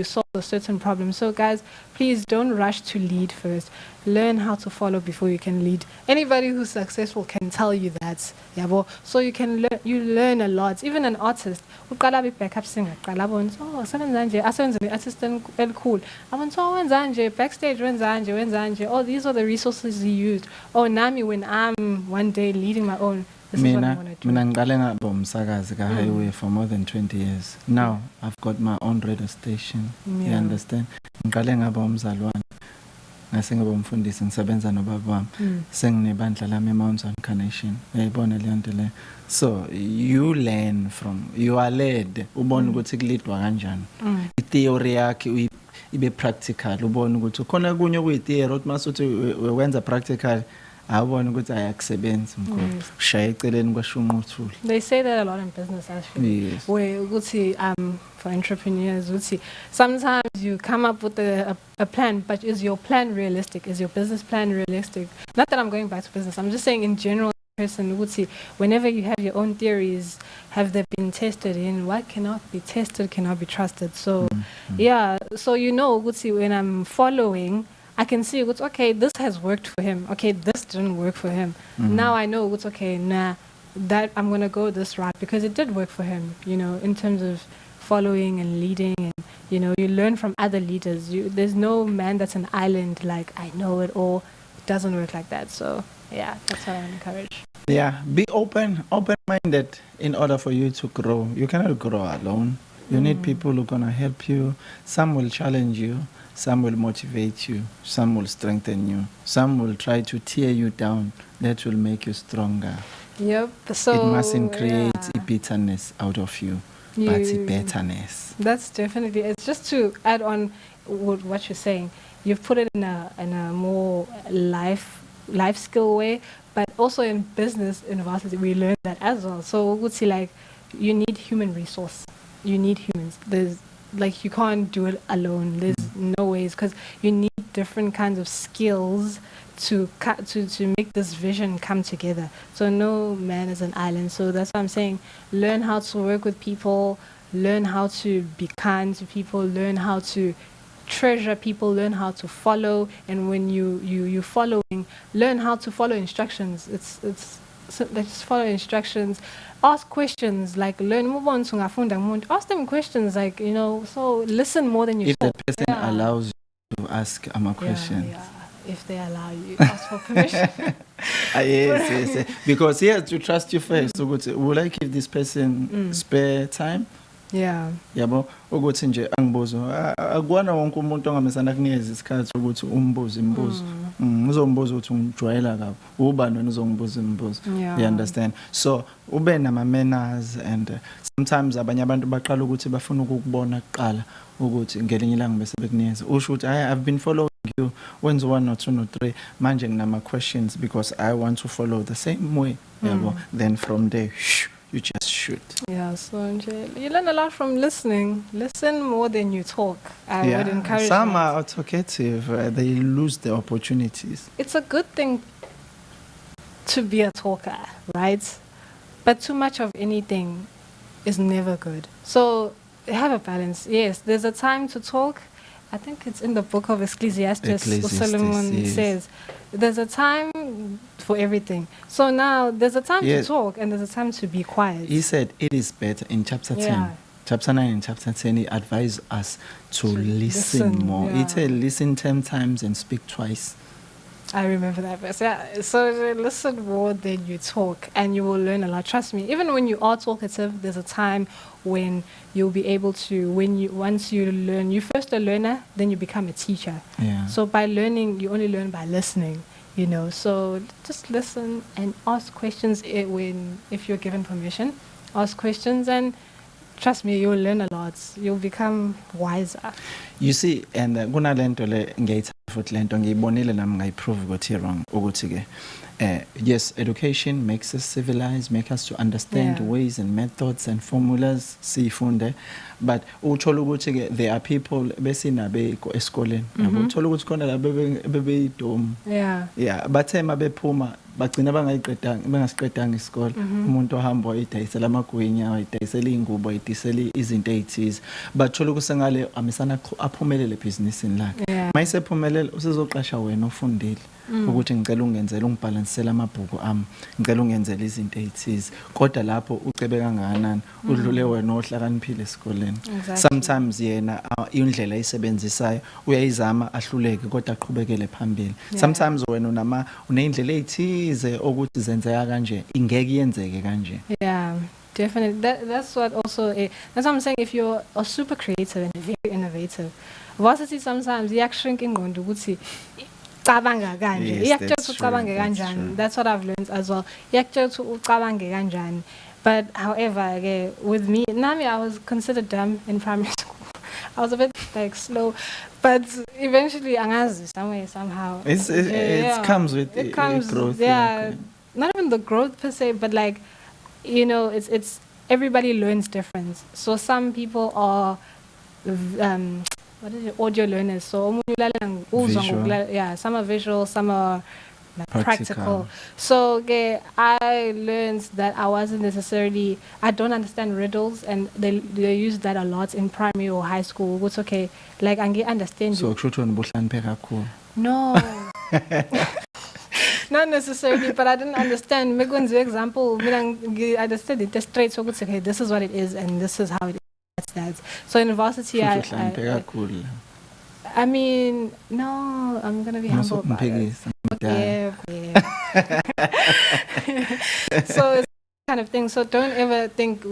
solve a certain problem. So guys, please don't rush to lead first. Learn how to follow before you can lead. Anybody who's successful can tell you that. Yeah, so you learn a lot. Even an artist, uqala be backup singer, qala bona oh sebenzanje asenze assistant elikhulu. Abantu wenzanje backstage wenzanje. Oh, these are the resources he used. Oh, nami when I'm one day leading my own, this is what I want to do. Mina ngiqale ngaba umsakazi ka highway for more than 20 years. Now I've got my own radio station. You understand? Ngiqale ngaba umzalwane. Ngase ngibe umfundisi ngisebenza nobaba wami. Senginebandla lami Mount Incarnation. Uyayibona le nto le. So you learn from, you are led. Ubona ukuthi kuleadwa kanjani. I-theory yakhe ibe practical. Ubona ukuthi khona kunye kuyi-theory uthi masuthi wenza practical. They say that a lot in business actually. Yes. Where for entrepreneurs, sometimes you come up with a plan, but is your plan realistic? Is your business plan realistic? Not that I'm going back to business. I'm just saying in general, person whenever you have your own theories, have they been tested in? What cannot be tested cannot be trusted. So so when I'm following, I can see what's okay, this has worked for him. Okay, this didn't work for him. Now I know what's okay, that I'm going to go this route because it did work for him, in terms of following and leading. And, you learn from other leaders. There's no man that's an island, like, I know it all. It doesn't work like that. So, yeah, that's what I encourage. Yeah, be open-minded in order for you to grow. You cannot grow alone. You need people who are going to help you. Some will challenge you. Some will motivate you. Some will strengthen you. Some will try to tear you down. That will make you stronger. Yep. So it mustn't create a bitterness out of you, but a betterness. That's definitely. It's just to add on what you're saying. You've put it in a more life skill way, but also in business university we learn that as well. So we would see like you need human resource. You need humans. You can't do it alone. There's no ways because you need different kinds of skills to make this vision come together. So no man is an island. So that's what I'm saying. Learn how to work with people. Learn how to be kind to people. Learn how to treasure people. Learn how to follow. And when you following, learn how to follow instructions. So just follow instructions, ask questions, like learn, ask them questions, like, so listen more than you talk. If the person allows you to ask a question. Yeah. If they allow you, ask for permission. Yes. Because he has to trust you first. So will I give this person spare time? Yeah. Yabo ukuthi nje angibuzo akwana wonke umuntu ongamesana kunikeza isikhathi ukuthi umbuzo imibuzo uzombuza ukuthi ungijwayela kabi ubani wena uzongibuza imibuzo. You understand? So ube nama manners, and sometimes abanye abantu baqala ukuthi bafuna ukukubona kuqala ukuthi ngelinye ilanga bese bekunikeza usho ukuthi I've been following you when's 1 or 2 or 3 manje nginama questions because I want to follow the same way. Yabo then from there you just shoot. Yeah, so you learn a lot from listening. Listen more than you talk. I would encourage some are talkative. They lose the opportunities. It's a good thing to be a talker, right? But too much of anything is never good. So have a balance. Yes, there's a time to talk. I think it's in the book of Ecclesiastes. Solomon says there's a time for everything. So now there's a time to talk and there's a time to be quiet. He said it is better in chapter 10. Chapter 9 and chapter 10, he advised us to listen more. He said listen 10 times and speak twice. I remember that verse. Yeah. So listen more than you talk and you will learn a lot. Trust me, even when you are talkative, there's a time when you'll be able to, once you learn, you first a learner, then you become a teacher. Yeah. So by learning, you only learn by listening. you know. So just listen and ask questions if you're given permission. Ask questions and trust me, you'll learn a lot. You'll become wiser. You see, and kunalento le ngiyayithatha futhi lento ngiyibonile nami ngayiprove ukuthi wrong ukuthi ke yes, education makes us civilized, make us to understand ways and methods and formulas sifunde, but uthola ukuthi ke there are people besinabe esikoleni yabo uthola ukuthi khona la bebeyidom bathe mabephuma bagcina bangasiqedanga isikole umuntu ohamba wayidayisela amagwinya wayidayisela ingubo wayidayisela izinto ezithize bathola kusengale amisana aphumelele businessini lakhe mayisephumelele usizoqasha wena ofundile ukuthi ngicela ungenzele ungibalansela amabhuku ami ngicela ungenzele izinto ezithize kodwa lapho ucebe kangakanani udlule wena ohlakaniphile esikoleni sometimes yena indlela ayisebenzisayo uyayizama ahluleke kodwa aqhubekele phambili sometimes wena unendlela ezithize ukuthi zenzeka kanje ingeke yenzeke kanje definitely that's what also that's what I'm saying. If you're super creative and very innovative, varsity sometimes iyashrink ingqondo ukuthi cabanga kanje iyakutshela ucabange kanjani. That's what I've learned as well. Iyakutshela ucabange kanjani. But however, with me, nami I was considered dumb in primary school. I was a bit like slow, but eventually angazi somehow. It comes with growth. Not even the growth per se, but like, you know, it's everybody learns different. So some people are what is it, audio learners. So visual. Some are visual, some are like practical. So I learned that I don't understand riddles, and they use that a lot in primary or high school. It's okay, like I understand. So no. Not necessarily, but I didn't understand. Megwen's example, I understood it straight. So okay, this is what it is, and this is how it is. That's so in varsity, I mean, no, I'm gonna be humble about it. Okay. So it's kind of thing. So don't ever think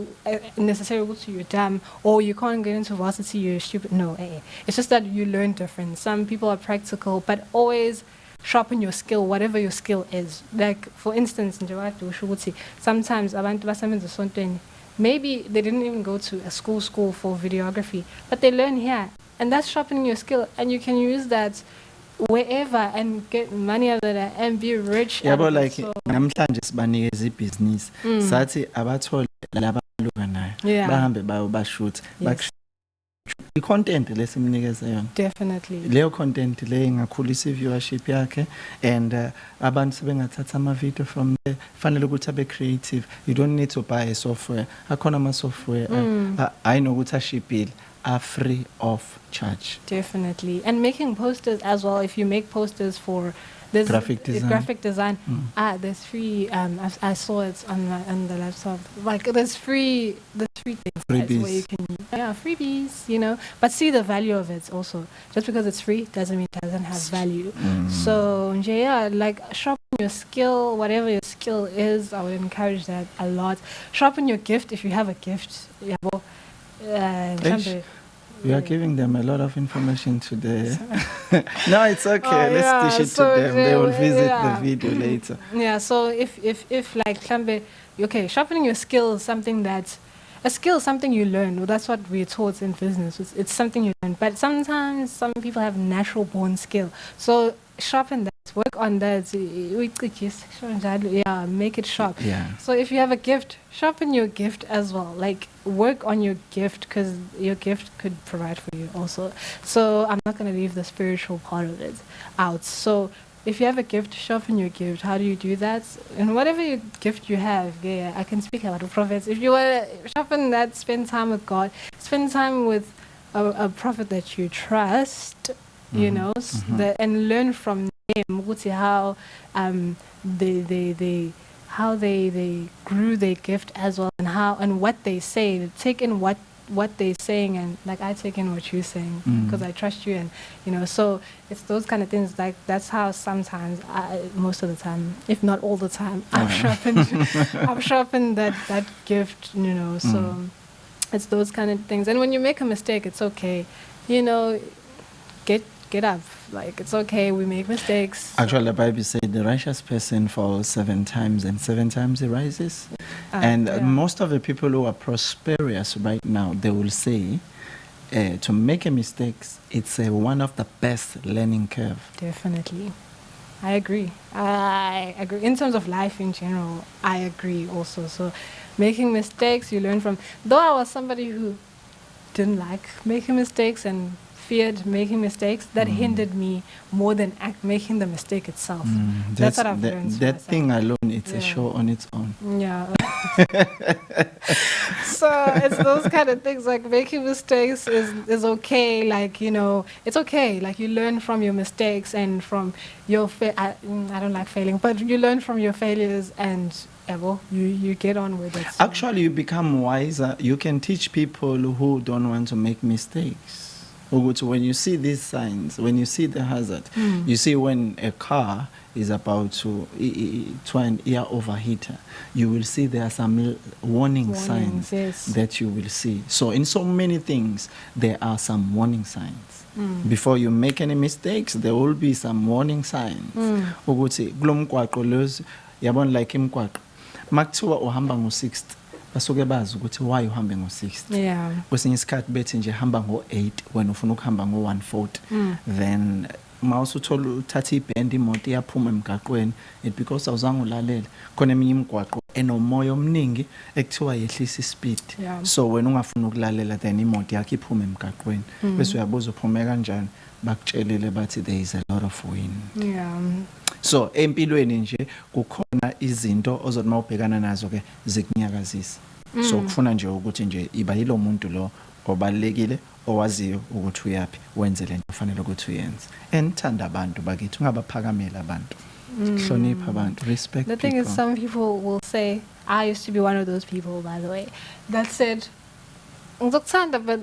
necessarily you're dumb or you can't get into varsity, you're stupid. No, it's just that you learn different. Some people are practical, but always sharpen your skill, whatever your skill is. Like for instance, sometimes maybe they didn't even go to a school for videography, but they learn here, and that's sharpening your skill, and you can use that wherever and get money out of that and be rich. But like namhlanje sibanikeza ibhizinisi sathi abathole labalunga nayo bahambe bayobashoot i-content lesimnikeza yona definitely leyo content le ingakhulisa i-viewership yakhe and abantu sebengathatha ama-video from there fanele ukuthi abe creative. You don't need to buy a software. Akhona ama-software ayinokuthi ashibhile are free of charge. Definitely. And making posters as well. If you make posters for this graphic design, there's free. I saw it on the laptop. Like there's free things. Freebies. Where you can, freebies. You know, but see the value of it also. Just because it's free doesn't mean it doesn't have value. So like sharpen your skill, whatever your skill is. I would encourage that a lot. Sharpen your gift if you have a gift. We are giving them a lot of information today. No, it's okay. Let's dish it to them. They will visit the video later. Yeah, so if like sharpening your skill is something something you learn. Well, that's what we're taught in business. It's something you learn. But sometimes some people have natural born skill. So sharpen that. Work on that. Make it sharp. So if you have a gift, sharpen your gift as well. Like work on your gift because your gift could provide for you also. So I'm not going to leave the spiritual part of it out. So if you have a gift, sharpen your gift. How do you do that? And whatever gift you have, I can speak about the prophets. If you want to sharpen that, spend time with God. Spend time with a prophet that you trust. You know, and learn from them how they grew their gift as well, and what they say. Take in what they're saying, and like I take in what you're saying because I trust you, and you know. So it's those kind of things. Like that's how sometimes, most of the time, if not all the time, I've sharpened that gift. You know, so it's those kind of things. And when you make a mistake, it's okay. You know, get up. Like, it's okay, we make mistakes. Actually, the Bible said the righteous person falls 7 times and 7 times he rises. And most of the people who are prosperous right now, they will say, to make a mistake, it's one of the best learning curve. Definitely. I agree. I agree. In terms of life in general, I agree also. So making mistakes, you learn from. Though I was somebody who didn't like making mistakes and feared making mistakes, that hindered me more than making the mistake itself. That's what I've learned. That thing alone, it's a show on its own. Yeah. So it's those kind of things, like making mistakes is okay. Like, you know, it's okay. Like, you learn from your mistakes and from your I don't like failing, but you learn from your failures and you get on with it. So. Actually, you become wiser. You can teach people who don't want to make mistakes. When you see these signs, when you see the hazard, you see when a car is about to try and air overheater, you will see there are some warning signs that you will see. So in so many things, there are some warning signs. Before you make any mistakes, there will be some warning signs. Yabon like imkwaqo. Makuthiwa uhamba ngo-60, basuke bazi ukuthi why uhambe ngo-60. Yeah. Kwesinye isikhathi bethi nje hamba ngo-8 wena ufuna ukuhamba ngo-140. Then mawusuthola uthatha ibhendi imoto iyaphuma emgaqweni, it because awuzange ulalela. Khona eminye imigwaqo enomoya omningi ekuthiwa yehlisa ispeed. So wena ungafuna ukulalela then imoto yakho iphume emgaqweni. Bese uyabuza uphume kanjani, bakutshelile bathi there is a lot of wind. Yeah. So empilweni nje kukhona izinto ozothi mawubhekana nazo ke zikunyakazisa. So kufuna nje ukuthi nje iba yilo muntu lo obalekile owaziyo ukuthi uyapi wenze lento ofanele ukuthi uyenze. And thanda abantu bakithi ungabaphakamela abantu. Hlonipha abantu, respect the people. thing is, some people will say, I used to be one of those people, by the way, that said, ngizokuthanda, but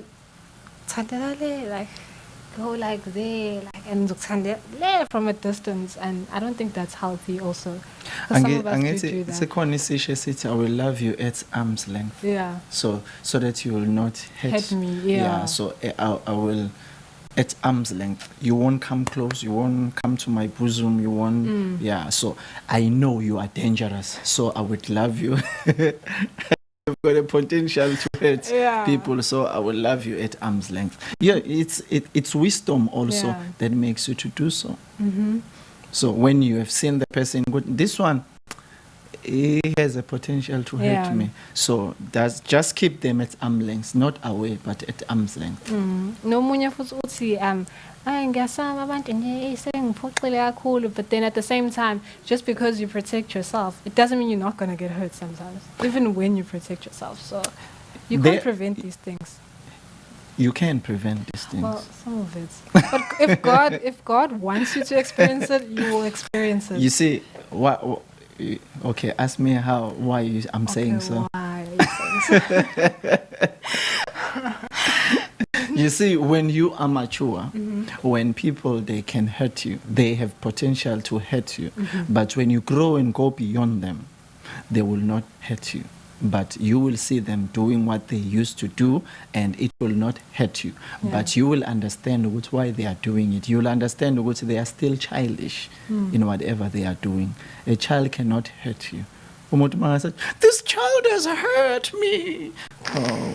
thandela, like, go like there, like, and ngizokuthanda from a distance, and I don't think that's healthy also. Some of us do that. I will love you at arm's length. Yeah. So that you will not hurt me. Yeah. So I will at arm's length. You won't come close. You won't come to my bosom. You won't. Yeah. So I know you are dangerous. So I would love you. You've got a potential to hurt people, so I will love you at arm's length. Yeah, it's wisdom also that makes you to do so. So when you have seen the person, this one, he has a potential to hurt me. So that's just keep them at arm's length, not away, but at arm's length. No munye futhi uthi ngiyasaba abantu nje sebengiphoxile kakhulu, but then at the same time, just because you protect yourself, it doesn't mean you're not going to get hurt sometimes, even when you protect yourself. So you can't prevent these things. You can prevent these things. Well, some of it. But if God wants you to experience it, you will experience it. You see, what okay, ask me why I'm saying so. Why are you saying so? You see, when you are mature, when people, they can hurt you, they have potential to hurt you. But when you grow and go beyond them, they will not hurt you. But you will see them doing what they used to do, and it will not hurt you. But you will understand why they are doing it. You will understand that they are still childish in whatever they are doing. A child cannot hurt you. This child has hurt me. Oh,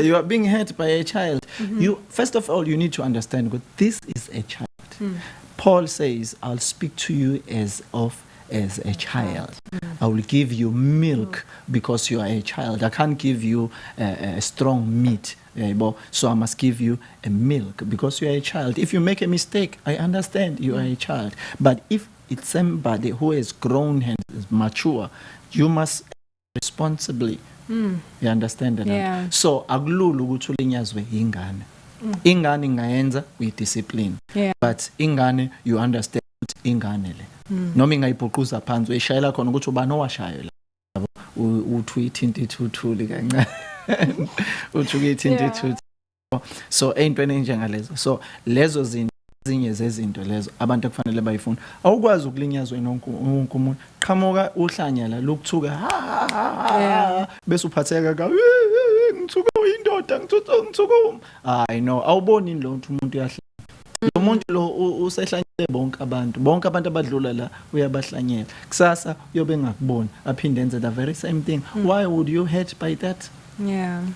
you are being hurt by a child. You first of all, you need to understand that this is a child. Paul says, I'll speak to you as a child. I will give you milk because you are a child. I can't give you a strong meat. So I must give you a milk because you are a child. If you make a mistake, I understand you are a child. But if it's somebody who has grown and is mature, you must responsibly. You understand that? Yeah. So akulula ukuthi ulinyazwe ingane. Ingane ingayenza uyidiscipline. But ingane, you understand ingane le. Noma ingayibhuquza phansi uyishayela khona ukuthi ubani owashayo la. Uthi uyithinta ithuthuli kancane. Uthi uyithinta ithuthuli. So eyintweni enjengalezo. So lezo zinto ezinye zezinto lezo abantu kufanele bayifuna. Awukwazi ukulinyazwa wonke umuntu. Qhamuka uhlanya la lokuthuka bese uphatheka ka ngithuka uyindoda ngithuka hayi no awuboni lo umuntu uyahlanya lo muntu lo usehlanyele bonke abantu abadlula la uyabahlanyela kusasa uyobe ngakuboni aphinde enze the very same thing why would you hurt by that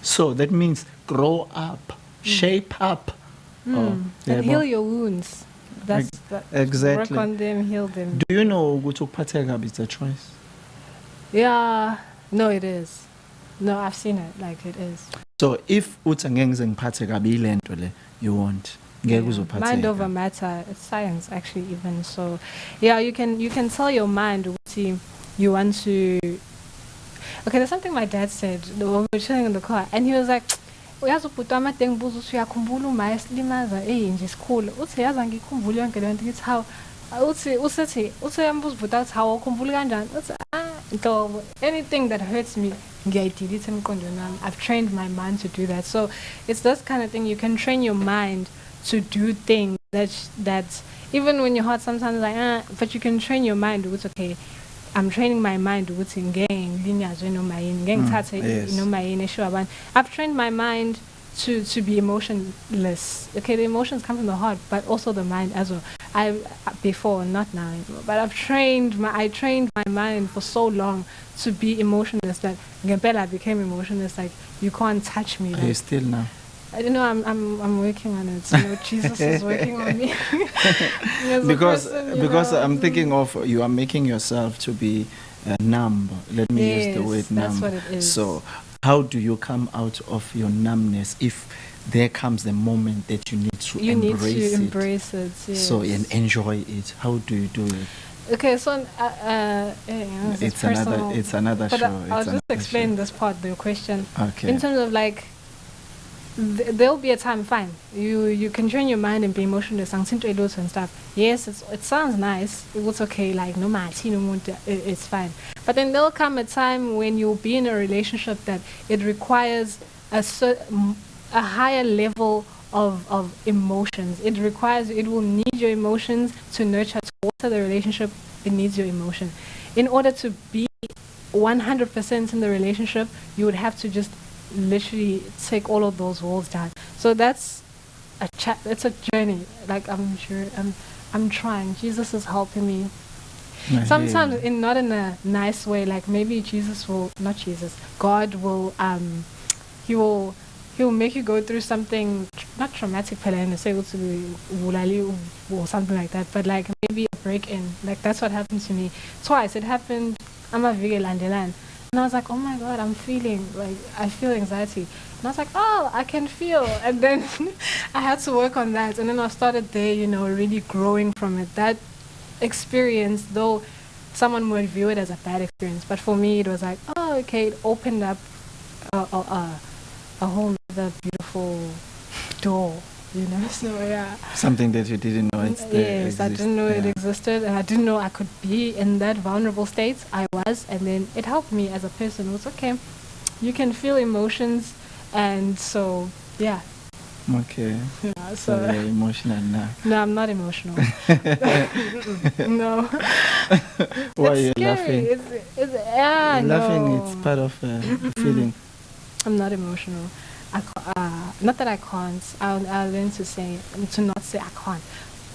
so that means grow up shape up and heal your wounds. That's exactly. Work on them, heal them. Do you know ukuthi ukuphatheka kabi is a choice? Yeah, no, it is. No, I've seen it. Like it is. So if uthi angeke ngize ngiphathe kabi ilento le you won't. Ngeke uzophatheka. Mind over matter. It's science actually even. So yeah, you can tell your mind what you want to. Okay, there's something my dad said when we were chilling in the car, and he was like, uyazobhuta amadengibuzo usuyakhumbula uma esilimaza nje isikhulu uthi yaza ngikhumbula yonke lento ngithi how uthi yambuza ubhuta uthi how ukhumbula kanjani uthi nto anything that hurts me ngiyayidelete emqondweni wami. I've trained my mind to do that. So it's this kind of thing. You can train your mind to do things that even when your heart sometimes like but you can train your mind with okay, I'm training my mind ukuthi ngilinyazwe noma yini ngengithathe noma yini esho abantu. I've trained my mind to be emotionless. Okay, the emotions come from the heart, but also the mind as well. Before, not now anymore, but I trained my mind for so long to be emotionless that ngempela I became emotionless. Like you can't touch me. Are you still now? I don't know. I'm working on it. You know, Jesus is working on me. because I'm thinking of you are making yourself to be numb. Let me use the word numb. That's what it is. So how do you come out of your numbness if there comes the moment that you need to embrace it? Yes. So and enjoy it. How do you do it? Okay, so it's another but show. I'll just explain this part, the question. Okay. In terms of like. There'll be a time, fine. You can train your mind and be emotionless and stuff. Yes, it sounds nice. It's okay, like no matter, it's fine. But then there'll come a time when you'll be in a relationship that it requires a higher level of emotions. It will need your emotions to nurture, to water the relationship. It needs your emotion. In order to be 100% in the relationship, you would have to just literally take all of those walls down. So that's it's a journey. Like I'm trying. Jesus is helping me. Sometimes not in a nice way. Like maybe God will He'll make you go through something not traumatic or something like that, but like maybe a break-in. Like that's what happened to me twice. It happened. I'm a Vigelandelan. And I was like, oh my God, I feel anxiety. And I was like, oh, I can feel. And then I had to work on that. And then I started there, really growing from it. That experience, though someone would view it as a bad experience, but for me it was like, oh, okay, it opened up a whole other beautiful door. So yeah. Something that you didn't know Yes, I didn't know it existed, and I didn't know I could be in that vulnerable state. I was, and then it helped me as a person. It was okay. You can feel emotions, and so yeah. Okay. Yeah, so you're emotional now. No, I'm not emotional. No. Why are you laughing? Laughing, it's part of feeling. I'm not emotional. Not that I can't. I'll learn to not say I can't.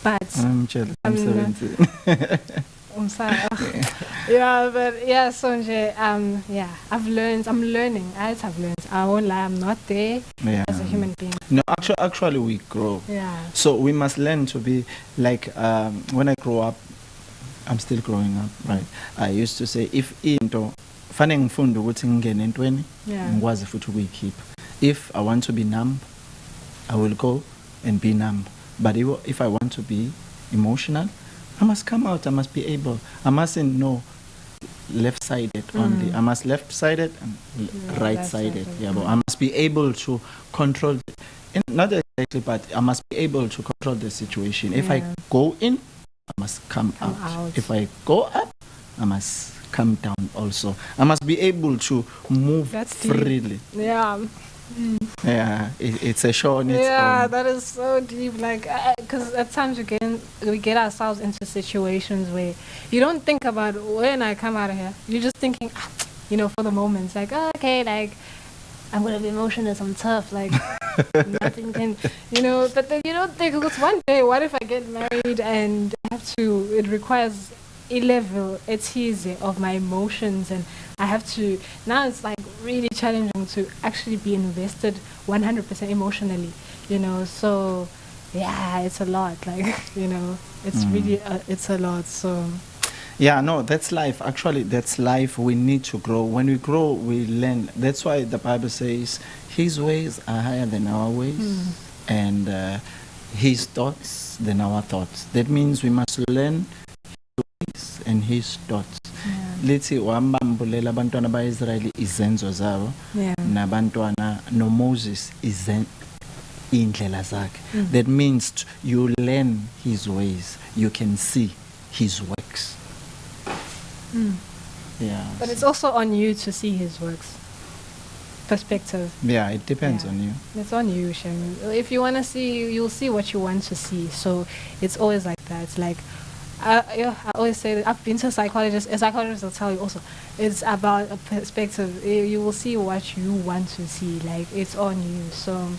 But I'm jealous. I'm 17. I'm sorry. Yeah, but yeah, Sonje. Yeah, I'm learning. I've learned. I won't lie. I'm not there as a human being. No, actually, we grow. Yeah. So we must learn to be like. When I grow up, I'm still growing up, right? I used to say, if into fanele ngifunde ukuthi ngene entweni ngikwazi futhi ukuyikhipha. If I want to be numb, I will go and be numb. But if I want to be emotional, I must come out. I must be able. I mustn't know left-sided only. I must left-sided and right-sided. Yeah, but I must be able to control. Not exactly, but I must be able to control the situation. If I go in, I must come out. If I go up, I must come down also. I must be able to move freely. Yeah. Yeah, it's a show on its own. Yeah, that is so deep. Like, because at times we get ourselves into situations where you don't think about when I come out of here. You're just thinking, for the moment. It's like, oh, okay, like, I'm gonna be emotionless, I'm tough, like nothing can, but then you don't think, because one day, what if I get married and I have to, it requires a level, it's easy of my emotions, and I have to, now it's like really challenging to actually be invested 100% emotionally, so yeah, it's a lot, like, it's really, it's a lot, so. Yeah, no, that's life. Actually, that's life. We need to grow. When we grow, we learn. That's why the Bible says his ways are higher than our ways, and his thoughts than our thoughts. That means we must learn his ways and his thoughts. Let's wambambulela abantwana ba-Israyeli izenzo zabo, nabantwana no Moses indlela zakhe. That means you learn his ways, you can see his works. Yeah. But it's also on you to see his works. Perspective. Yeah, it depends on you. It's on you, Shem. If you want to see, you'll see what you want to see. So it's always like that. It's like, I always say that I've been to a psychologist. A psychologist will tell you also, it's about a perspective. You will see what you want to see. Like, it's on you. So,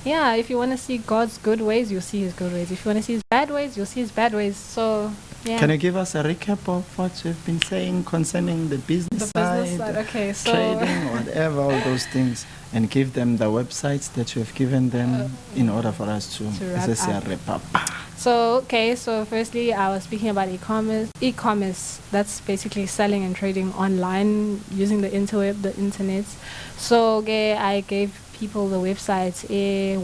yeah, if you want to see God's good ways, you'll see his good ways. If you want to see his bad ways, you'll see his bad ways. So, yeah. Can you give us a recap of what you've been saying concerning the business side, okay, so trading, whatever, all those things, and give them the websites that you have given them in order for us to wrap up. So firstly, I was speaking about e-commerce. That's basically selling and trading online using the interweb, the internet. So I gave people the website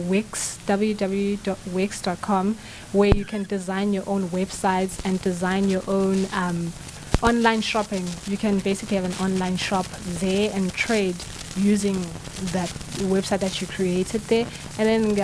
Wix, www.wix.com, where you can design your own websites and design your own online shopping. You can basically have an online shop there and trade using that website that you created there. And then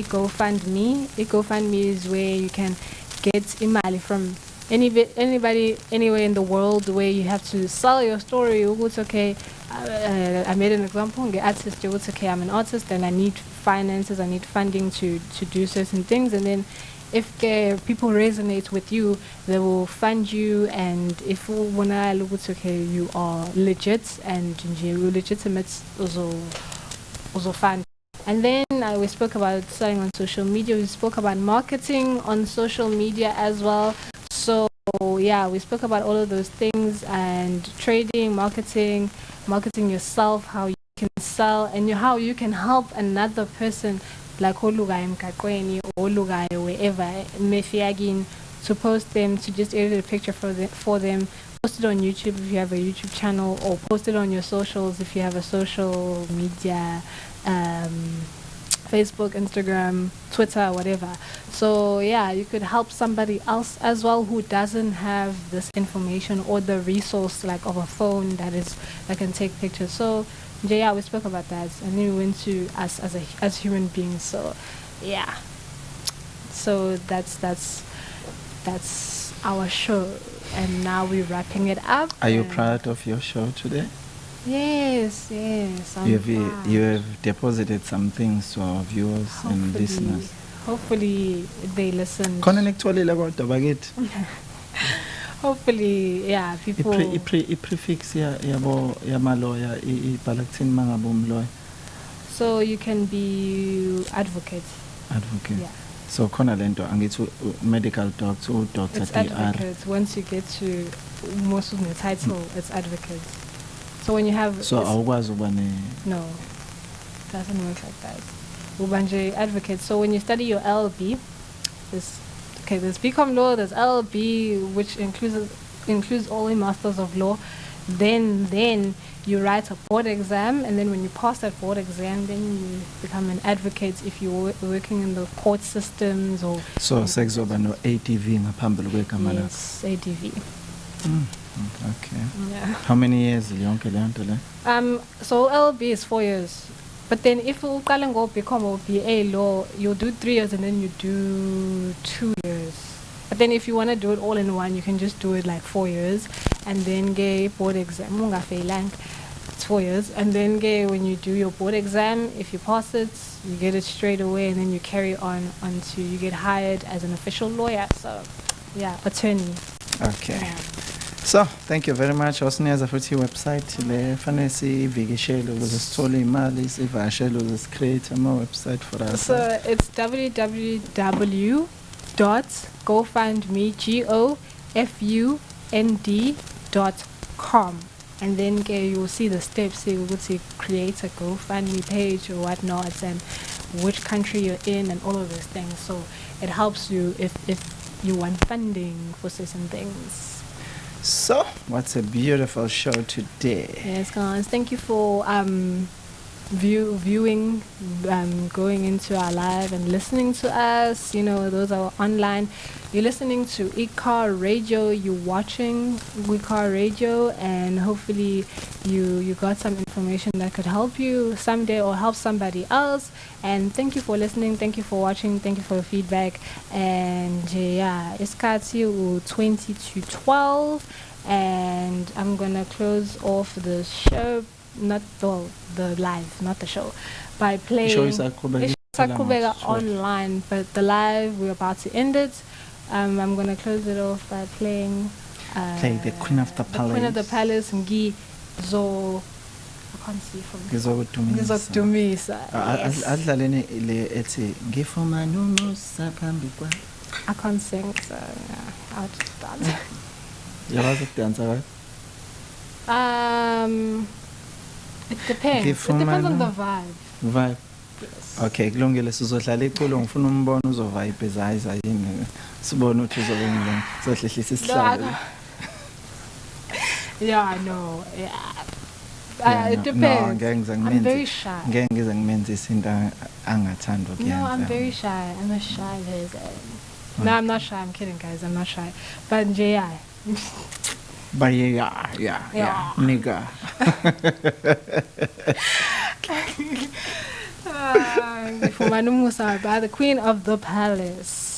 Gofundme. Gofundme is where you can get imali from anybody anywhere in the world, where you have to sell your story. It's okay. I made an example. Artist, it's okay. I'm an artist and I need finances. I need funding to do certain things. And then if people resonate with you, they will fund you. And if it's okay, you are legit and you legitimate, also fund. And then we spoke about selling on social media. We spoke about marketing on social media as well. So yeah, we spoke about all of those things, and trading, marketing yourself, how you can sell, and how you can help another person, like Olugai Mkakweni or Olugai wherever, Mefiagin, to post them, to just edit a picture for them, post it on YouTube if you have a YouTube channel, or post it on your socials if you have a social media, Facebook, Instagram, Twitter, whatever. So yeah, you could help somebody else as well who doesn't have this information or the resource like of a phone that can take pictures. So yeah, we spoke about that, and then we went to us as human beings. So yeah, so that's our show, and now we're wrapping it up. Are you proud of your show today? Yes. You have deposited some things to our viewers and listeners. Hopefully they listen. Hopefully, yeah, people. I-prefix yamaloya ibhalakthini mangabumloya. So you can be advocate. Advocate. Yeah. So khona lento angithi medical doctor, Dr. It's DR. advocate. Once you get to most of the title, it's advocate. So when you have no, doesn't work like that. Ubanje advocate. So when you study your LLB, there's BCom law, there's LLB, which includes all the masters of law. Then you write a board exam, and then when you pass that board exam, then you become an advocate if you're working in the court systems or. So sekuzoba no ATV ngaphambili kwegama lakho. Yes, ATV. Okay. Yeah. How many years yonke le nto le? So LLB is 4 years. But then if you go become a BA law, you'll do 3 years and then you do 2 years. But then if you want to do it all in one, you can just do it like 4 years and then get board exam. It's 4 years. And then when you do your board exam, if you pass it, you get it straight away, and then you carry on until you get hired as an official lawyer. So yeah, attorney. Okay. Yeah. So, thank you very much. Osinikeza futhi iwebsite le fanele siyivikishele ukuze sithole imali, sivakashele ukuze sicreate ama-website for us. So it's www.gofund.com, and then you will see the steps. You will create a GoFundMe page or whatnot, and which country you're in, and all of those things. So it helps you if you want funding for certain things. So, what's a beautiful show today. Yes, guys. Thank you for viewing, going into our live and listening to us. You know, those are online. You're listening to Ikar Radio. You're watching Ikar Radio, and hopefully you got some information that could help you someday or help somebody else. And thank you for listening. Thank you for watching. Thank you for your feedback. And yeah, it's Katsi 20 to 12, and I'm gonna close off the show. Not the live, not the show, by playing Show is Sakubega online, but the live, we're about to end it. I'm gonna close it off by playing play the Queen of the Palace. Queen of the Palace, Ngizo. I can't see from Ngizokudumisa. Yes. Adlaleni le ethi ngifumana umusa phambi kwa. I can't sing, so yeah, I'll just dance. Yawazi ukudansa right? It depends. It depends on the vibe. Vibe. Yes. Okay, kulungile sizodlala iculo ngifuna umbona uzovibe zayiza yini. Sibone ukuthi uzobengile. Sohlehlisa isihlalo. Yeah, I know. Yeah. It No, depends. I'm very shy. Ngeke ngize ngimenze izinto angathanda ukuyenza. No, I'm very shy. I'm a shy person. No, I'm not shy. I'm kidding, guys. I'm not shy. But yeah. But yeah, nigga. For Manumusa by the Queen of the Palace.